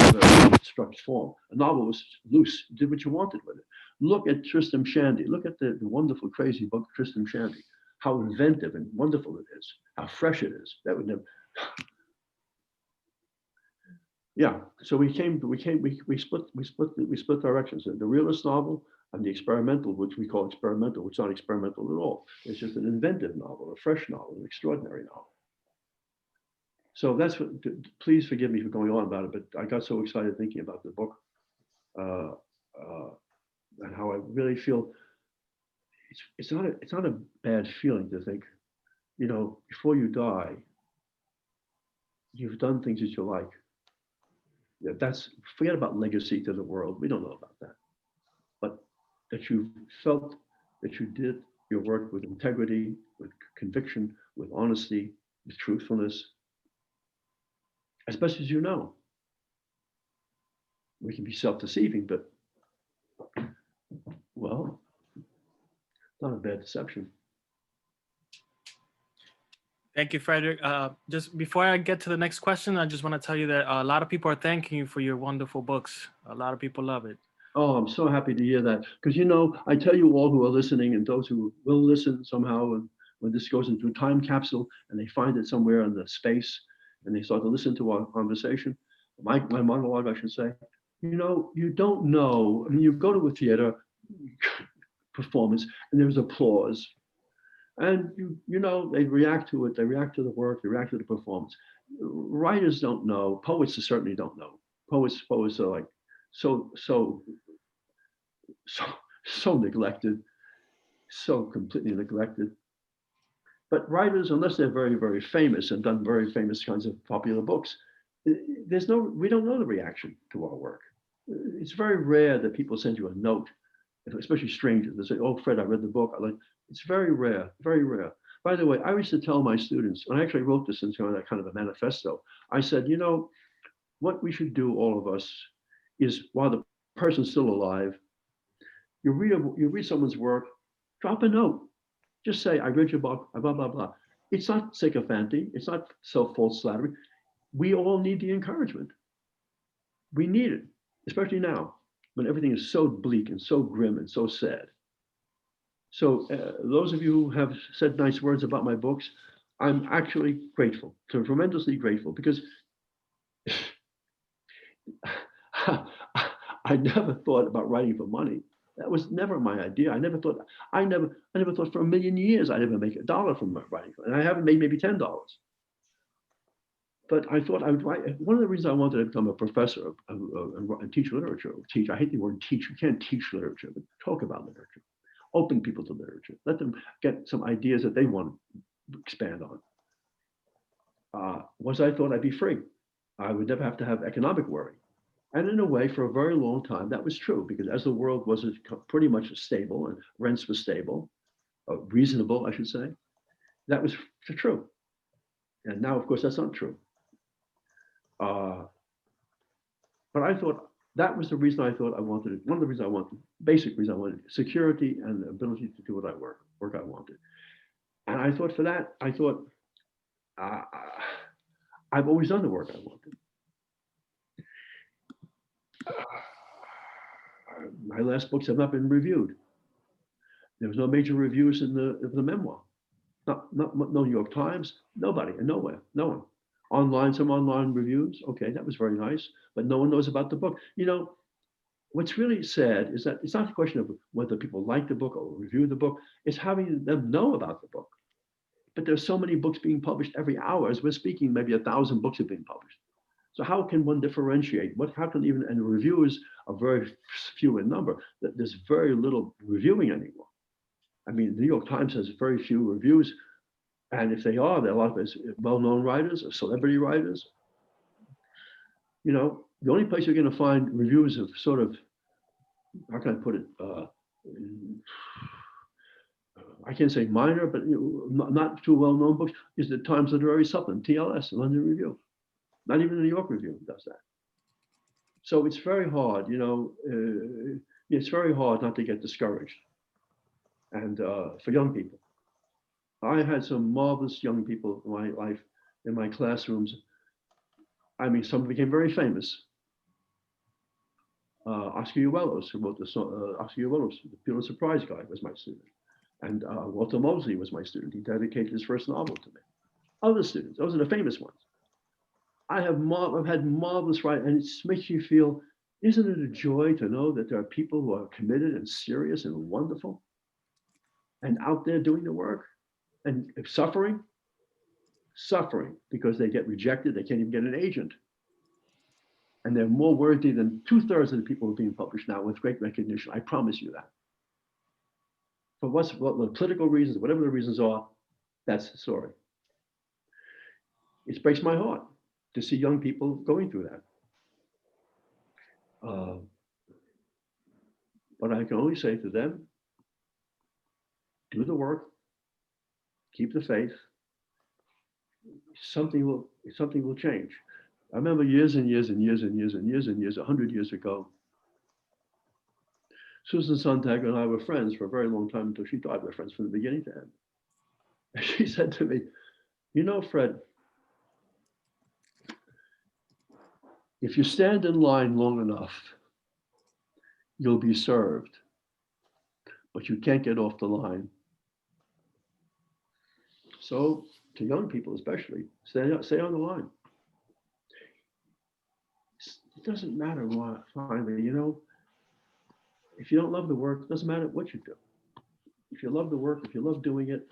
structured form. A novel was loose, you did what you wanted with it. Look at Tristram Shandy. Look at the wonderful, crazy book, Tristram Shandy. How inventive and wonderful it is. How fresh it is. That would never. Yeah. So we split directions. The realist novel and the experimental, which we call experimental, which is not experimental at all. It's just an inventive novel, a fresh novel, an extraordinary novel. So that's what, please forgive me for going on about it, but I got so excited thinking about the book and how I really feel it's not a bad feeling to think, before you die, you've done things that you like. Forget about legacy to the world. We don't know about that. But that you felt that you did your work with integrity, with conviction, with honesty, with truthfulness, as best as you know. We can be self-deceiving, but, well, not a bad deception. Thank you, Frederic. Just before I get to the next question, I just want to tell you that a lot of people are thanking you for your wonderful books. A lot of people love it. Oh, I'm so happy to hear that. Because, I tell you all who are listening and those who will listen somehow, and when this goes into a time capsule and they find it somewhere in the space and they start to listen to our conversation, my monologue, I should say, you don't know. I mean, you go to a theater performance and there's applause. And they react to it. They react to the work. They react to the performance. Writers don't know. Poets certainly don't know. Poets are like so neglected, so completely neglected. But writers, unless they're very, very famous and done very famous kinds of popular books, we don't know the reaction to our work. It's very rare that people send you a note, especially strangers. They say, "Oh, Fred, I read the book. I like." It's very rare, very rare. By the way, I used to tell my students, and I actually wrote this in kind of a manifesto. I said, you know, what we should do, all of us, is while the person's still alive, you read someone's work, drop a note. Just say, I read your book, blah, blah, blah. It's not sycophancy. It's not false flattery. We all need the encouragement. We need it, especially now when everything is so bleak and so grim and so sad. So those of you who have said nice words about my books, I'm actually grateful, tremendously grateful, because I never thought about writing for money. That was never my idea. I never thought for a million years I'd ever make $1 from writing, and I haven't made maybe $10. But I thought I would write. One of the reasons I wanted to become a professor and teach literature. I hate the word teach. You can't teach literature, but talk about literature. Open people to literature. Let them get some ideas that they want to expand on. Was I thought I'd be free. I would never have to have economic worry. And in a way, for a very long time, that was true, because as the world was pretty much stable and rents were stable, reasonable, I should say, that was true. And now, of course, that's not true. But I thought that was the reason I thought I wanted it. One of the reasons I wanted, basic reason I wanted security and the ability to do what I work I wanted. And I thought for that, I've always done the work I wanted. My last books have not been reviewed. There was no major reviews in the memoir. No New York Times, nobody, and nowhere, no one. Online, some online reviews. Okay, that was very nice, but no one knows about the book. You know, what's really sad is that it's not a question of whether people like the book or review the book. It's having them know about the book. But there's so many books being published every hour. As we're speaking, maybe 1,000 books are being published. So how can one differentiate? How can even, and the reviewers are very few in number, that there's very little reviewing anymore. I mean, the New York Times has very few reviews. And if they are, there are a lot of well-known writers or celebrity writers. You know, the only place you're going to find reviews of sort of, how can I put it? I can't say minor, but not too well-known books is the Times Literary Supplement, TLS, London Review. Not even the New York Review does that. So it's very hard, you know, it's very hard not to get discouraged. And for young people. I had some marvelous young people in my life, in my classrooms. I mean, some became very famous. Oscar Uellos, who wrote the song, Oscar Uellos, the Pulitzer Prize guy, was my student. And Walter Mosley was my student. He dedicated his first novel to me. Other students, those are the famous ones. I've had marvelous writing, and it makes you feel, isn't it a joy to know that there are people who are committed and serious and wonderful and out there doing the work? And suffering because they get rejected, they can't even get an agent. And they're more worthy than 2/3 of the people who are being published now with great recognition. I promise you that. For what the political reasons, whatever the reasons are, that's the story. It breaks my heart to see young people going through that. But I can only say to them, do the work, keep the faith. Something will change. I remember years and years and years and years and years and years, 100 years ago, Susan Sontag and I were friends for a very long time until she died. We were friends from the beginning to end. And she said to me, you know, Fred, if you stand in line long enough, you'll be served, but you can't get off the line. So to young people especially, stay on the line. It doesn't matter what, finally, you know, if you don't love the work, it doesn't matter what you do. If you love the work, if you love doing it,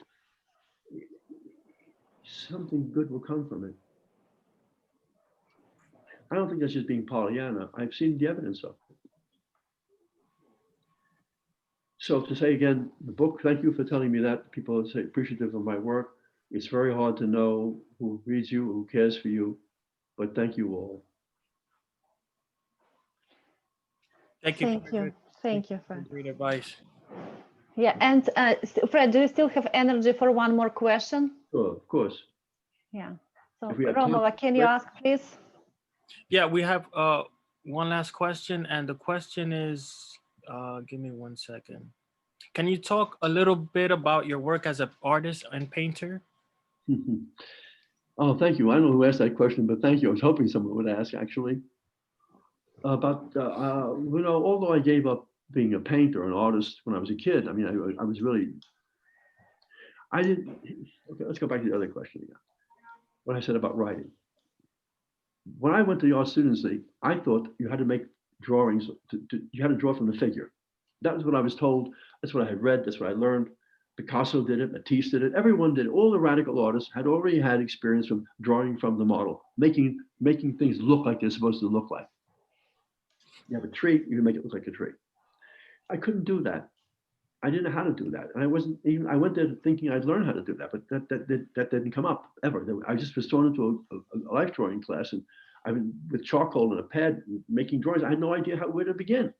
something good will come from it. I don't think that's just being Pollyanna. I've seen the evidence of it. So to say again, the book, thank you for telling me that. People say appreciative of my work. It's very hard to know who reads you, who cares for you, but thank you all. Thank you. Thank you, Fred. Great advice. Yeah, and Fred, do you still have energy for one more question? Sure, of course. Yeah. So If we have time, Romola, can you ask, please? Yeah, we have one last question, and the question is, give me 1 second. Can you talk a little bit about your work as an artist and painter? Oh, thank you. I don't know who asked that question, but thank you. I was hoping someone would ask, actually. About, although I gave up being a painter, an artist when I was a kid, I mean, I was really, I didn't, okay, let's go back to the other question again. What I said about writing. When I went to the Art Students League, I thought you had to make drawings, you had to draw from the figure. That was what I was told. That's what I had read. That's what I learned. Picasso did it. Matisse did it. Everyone did it. All the radical artists had already had experience from drawing from the model, making things look like they're supposed to look like. You have a tree, you can make it look like a tree. I couldn't do that. I didn't know how to do that. And I wasn't even, I went there thinking I'd learn how to do that, but that didn't come up ever. I just was thrown into a life drawing class, and I mean, with charcoal and a pad making drawings. I had no idea where to begin.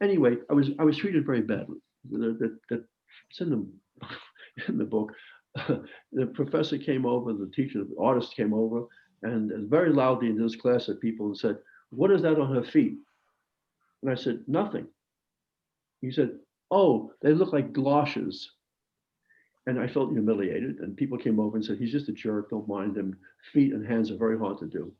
Anyway, I was treated very badly. It's in the book. The professor came over, the teacher, the artist came over, and very loudly in this class at people and said, "What is that on her feet?" And I said, "Nothing." He said, "Oh, they look like galoshes." And I felt humiliated. And people came over and said, "He's just a jerk. Don't mind him. Feet and hands are very hard to do."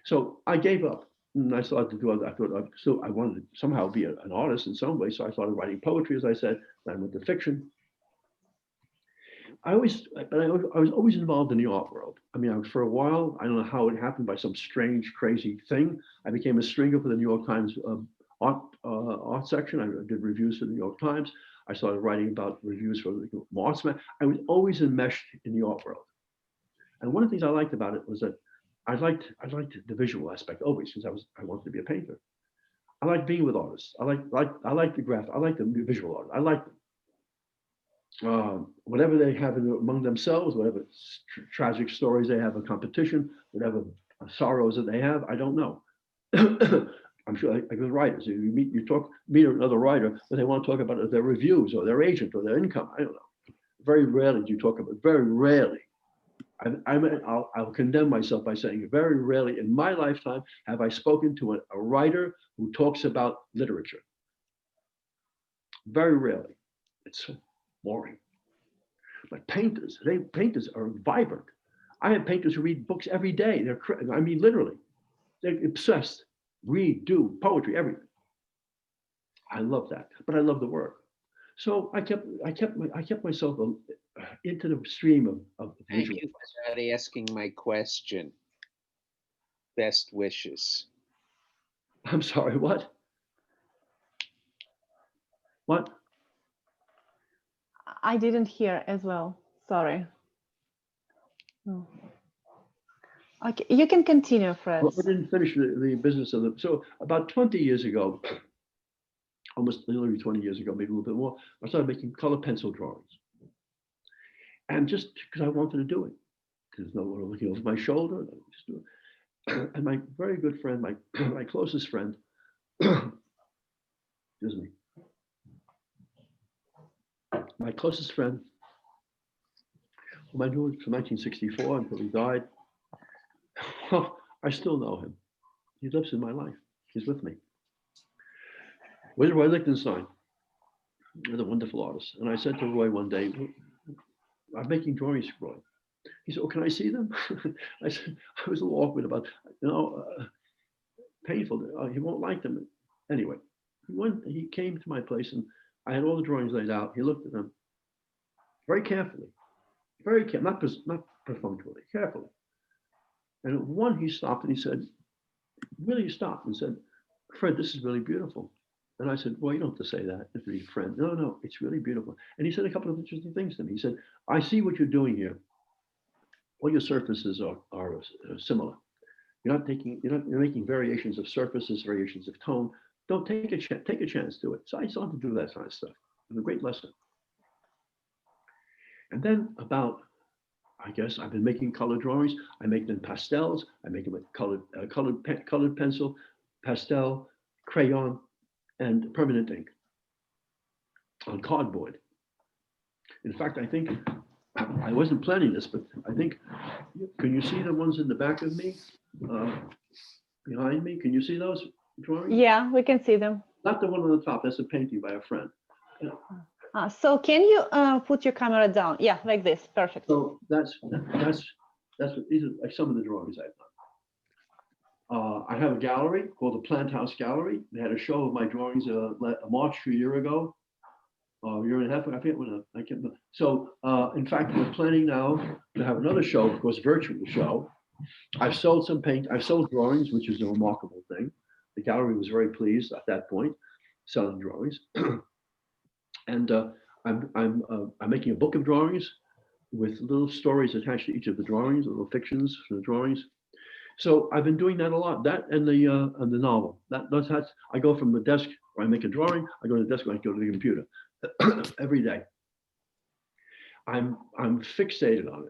So I gave up. And I started to do it. I thought, so I wanted to somehow be an artist in some way. So I started writing poetry, as I said. Then I went to fiction. I was always involved in the art world. I mean, for a while, I don't know how it happened, by some strange, crazy thing, I became a stringer for the New York Times art section. I did reviews for the New York Times. I started writing about reviews for the Artsman. I was always enmeshed in the art world. And one of the things I liked about it was that I liked the visual aspect always, since I wanted to be a painter. I like being with artists. I like the graph. I like the visual art. I like whatever they have among themselves, whatever tragic stories they have, a competition, whatever sorrows that they have. I don't know. I'm sure, like with writers, you meet another writer, but they want to talk about their reviews or their agent or their income. I don't know. Very rarely do you talk about. Very rarely. I'll condemn myself by saying very rarely in my lifetime have I spoken to a writer who talks about literature. Very rarely. It's so boring. But painters are vibrant. I have painters who read books every day. I mean, literally, they're obsessed. Read, do poetry, everything. I love that, but I love the work. So I kept myself into the stream of Thank visual. you for not asking my question. Best wishes. I'm sorry, what? What? I didn't hear as well. Sorry. No. Okay, you can continue, Fred. Well, I didn't finish the business of the. So about 20 years ago, almost literally 20 years ago, maybe a little bit more, I started making color pencil drawings. And just because I wanted to do it, there's no one looking over my shoulder. I just do it. And my very good friend, my closest friend, excuse me, my closest friend, whom I knew from 1964 until he died, well, I still know him. He lives in my life. He's with me. Roy Lichtenstein is a wonderful artist. And I said to Roy one day, "I'm making drawings, Roy." He said, "Oh, can I see them?" I said, I was a little awkward about, painful. He won't like them. Anyway, he came to my place and I had all the drawings laid out. He looked at them very carefully, not perfunctorily, carefully. And one, he stopped and he said, really stopped and said, "Fred, this is really beautiful." And I said, "Well, you don't have to say that if you're a friend." No, it's really beautiful. And he said a couple of interesting things to me. He said, "I see what you're doing here. All your surfaces are similar. You're making variations of surfaces, variations of tone. Don't take a chance, do it." So I started to do that kind of stuff. It was a great lesson. And then I guess I've been making color drawings. I make them pastels. I make them with colored pencil, pastel, crayon, and permanent ink. on cardboard. In fact, I think, I wasn't planning this, but I think, can you see the ones in the back of me? Behind me, can you see those drawings? Yeah, we can see them. Not the one on the top, that's a painting by a friend. So can you put your camera down? Yeah, like this, perfect. So that's what these are like some of the drawings I've done. I have a gallery called the Plant House Gallery. They had a show of my drawings March a year ago, a year and a half ago. I can't remember. So in fact, we're planning now to have another show, of course, virtual show. I've sold some paint. I've sold drawings, which is a remarkable thing. The gallery was very pleased at that point, selling drawings. And I'm making a book of drawings with little stories attached to each of the drawings, little fictions for the drawings. So I've been doing that a lot. That and the novel. That's I go from the desk where I make a drawing. I go to the desk where I go to the computer every day. I'm fixated on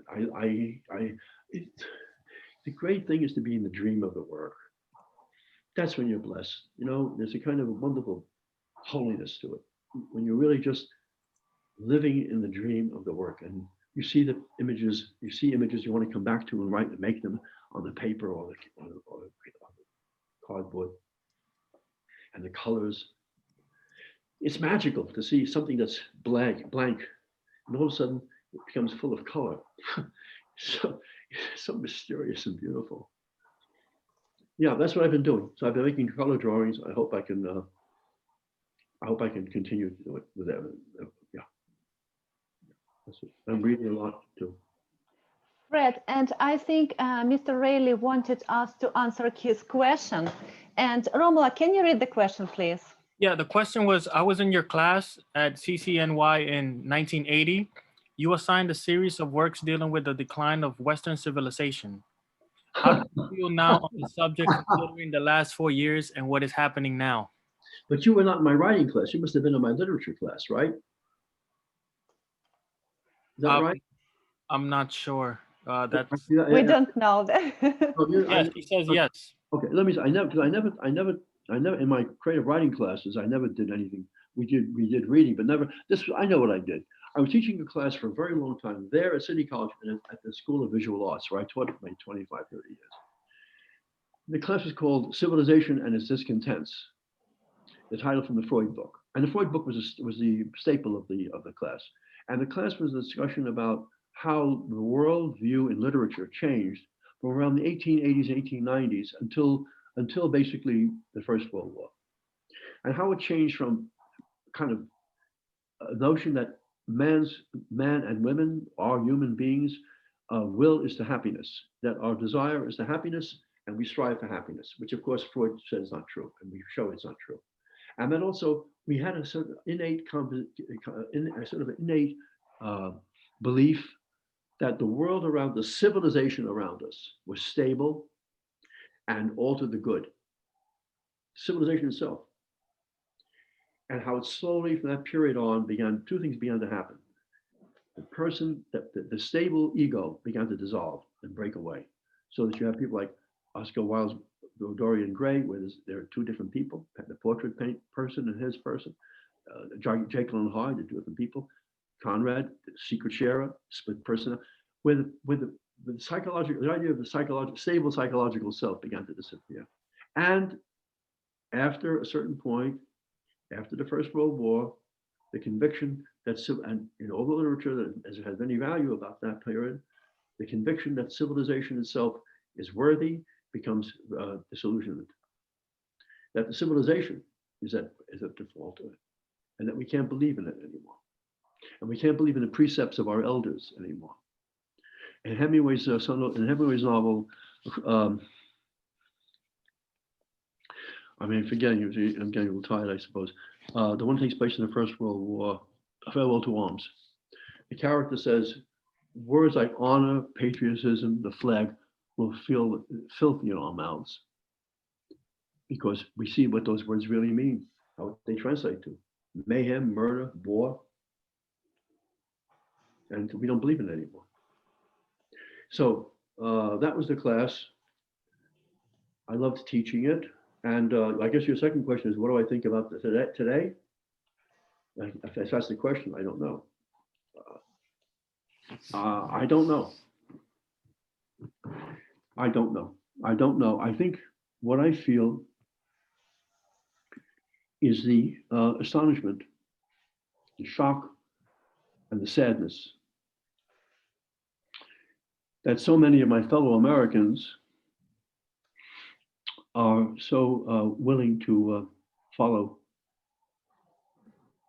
it. The great thing is to be in the dream of the work. That's when you're blessed. You know, there's a kind of a wonderful holiness to it. When you're really just living in the dream of the work, and you see the images, you want to come back to and write and make them on the paper or the cardboard, and the colors. It's magical to see something that's blank, and all of a sudden it becomes full of color. So mysterious and beautiful. Yeah, that's what I've been doing. So I've been making color drawings. I hope I can continue to do it with that. Yeah. I'm reading a lot too. Fred, and I think Mr. Rayleigh wanted us to answer his question. And Romola, can you read the question, please? Yeah, the question was, I was in your class at CCNY in 1980. You assigned a series of works dealing with the decline of Western civilization. How do you feel now on the subject considering the last 4 years and what is happening now? But you were not in my writing class. You must have been in my literature class, right? Is that right? I'm not sure. That's we don't know that. yes, he says yes. Okay, let me say, I never in my creative writing classes, I never did anything. We did reading, but never this. I know what I did. I was teaching a class for a very long time there at City College and at the School of Visual Arts, where I taught for maybe 25, 30 years. The class was called Civilization and Its Discontents, the title from the Freud book. And the Freud book was the staple of the class. And the class was a discussion about how the world view in literature changed from around the 1880s, 1890s until basically the First World War. And how it changed from kind of a notion that man and women are human beings, will is to happiness, that our desire is to happiness and we strive for happiness, which of course Freud says is not true, and we show it's not true. And then also we had a sort of innate belief that the world around, the civilization around us was stable and all to the good. Civilization itself. And how it slowly from that period on two things began to happen. The stable ego began to dissolve and break away. So that you have people like Oscar Wilde's Dorian Gray, where there are two different people, the portrait paint person and his person, Jekyll and Hyde, the two different people, Conrad, the secret sharer, split person, where the idea of the stable psychological self began to disappear. And after a certain point, after the First World War, the conviction that, and in all the literature that has any value about that period, the conviction that civilization itself is worthy becomes disillusionment. That the civilization is at default of it, and that we can't believe in it anymore. And we can't believe in the precepts of our elders anymore. In Hemingway's novel, I'm getting a little tired, I suppose. The one that takes place in the First World War, A Farewell to Arms. The character says, words like honor, patriotism, the flag will feel filthy in our mouths because we see what those words really mean, how they translate to mayhem, murder, war, and we don't believe in it anymore. So that was the class. I loved teaching it. And I guess your second question is, what do I think about today? If that's the question, I don't know. I don't know. I don't know. I don't know. I think what I feel is the astonishment, the shock, and the sadness that so many of my fellow Americans are so willing to follow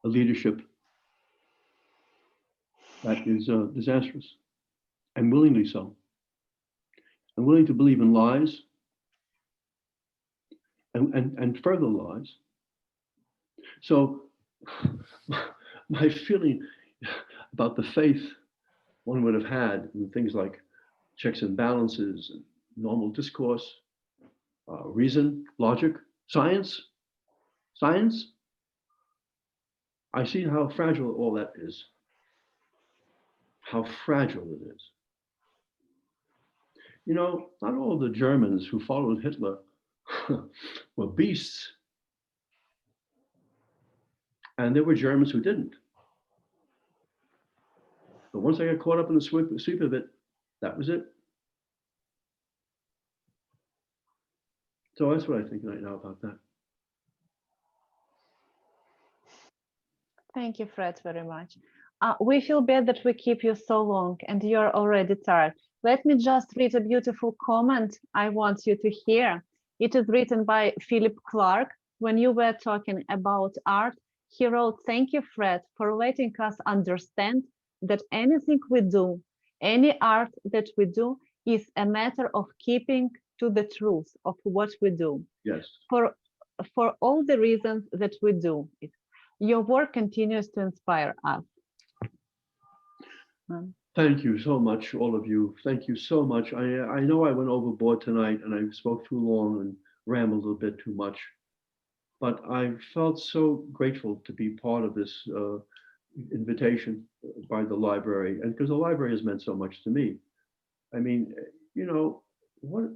a leadership that is disastrous, and willingly so, and willing to believe in lies and further lies. So my feeling about the faith one would have had in things like checks and balances, and normal discourse, reason, logic, science, I see how fragile all that is. How fragile it is. You know, not all the Germans who followed Hitler were beasts. And there were Germans who didn't. But once I got caught up in the sweep of it, that was it. So that's what I think right now about that. Thank you, Fred, very much. We feel bad that we keep you so long and you're already tired. Let me just read a beautiful comment I want you to hear. It is written by Philip Clark. When you were talking about art, he wrote, "Thank you, Fred, for letting us understand that anything we do, any art that we do, is a matter of keeping to the truth of what we do. Yes. For all the reasons that we do it. Your work continues to inspire us." Thank you so much, all of you. Thank you so much. I know I went overboard tonight and I spoke too long and rambled a bit too much, but I felt so grateful to be part of this invitation by the library, and because the library has meant so much to me. I mean, you know, what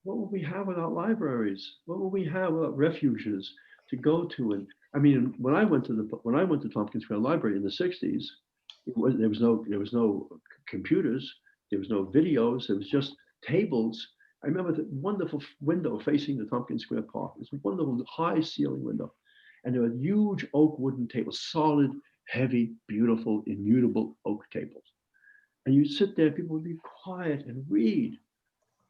would we have without libraries? What would we have without refuges to go to? And I mean, when I went to Tompkins Square Library in the 60s, there was no computers, there was no videos, there was just tables. I remember the wonderful window facing the Tompkins Square Park. It was a wonderful high ceiling window. And there were huge oak wooden tables, solid, heavy, beautiful, immutable oak tables. And you'd sit there, people would be quiet and read.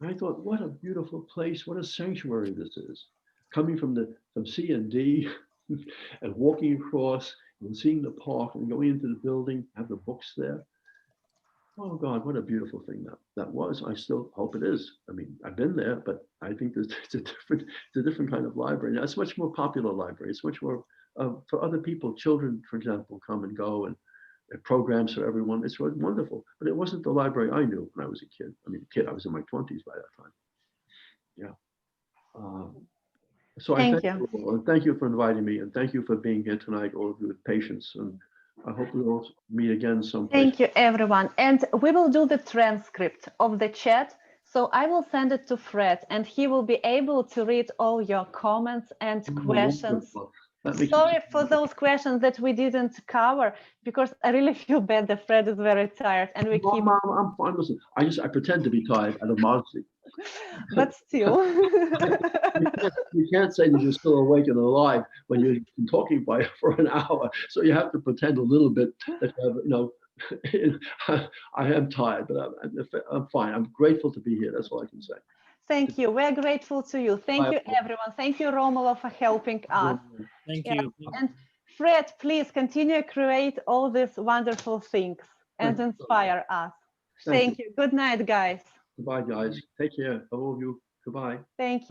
And I thought, what a beautiful place, what a sanctuary this is. Coming from C and D and walking across and seeing the park and going into the building, have the books there. Oh God, what a beautiful thing that was. I still hope it is. I mean, I've been there, but I think it's a different kind of library. Now, it's a much more popular library. It's much more for other people. Children, for example, come and go, and programs for everyone. It's wonderful, but it wasn't the library I knew when I was a kid. I mean, I was in my 20s by that time. Yeah. So I thank you all, and thank you for inviting me, and thank you for being here tonight, all of you, with patience. And I hope we will meet again someplace. Thank you, everyone. And we will do the transcript of the chat. So I will send it to Fred, and he will be able to read all your comments and questions. Sorry for those questions that we didn't cover, because I really feel bad that Fred is very tired, and we keep. Mom, I'm fine. Listen, I pretend to be tired out of modesty. But still. You can't say that you're still awake and alive when you've been talking for an hour. So you have to pretend a little bit that you know. I am tired, but I'm fine. I'm grateful to be here. That's all I can say. Thank you. We're grateful to you. Thank you, everyone. Thank you, Romulo, for helping us. Thank you. And Fred, please continue to create all these wonderful things and inspire us. Thank you. Good night, guys. Goodbye, guys. Take care. All of you. Goodbye. Thank you.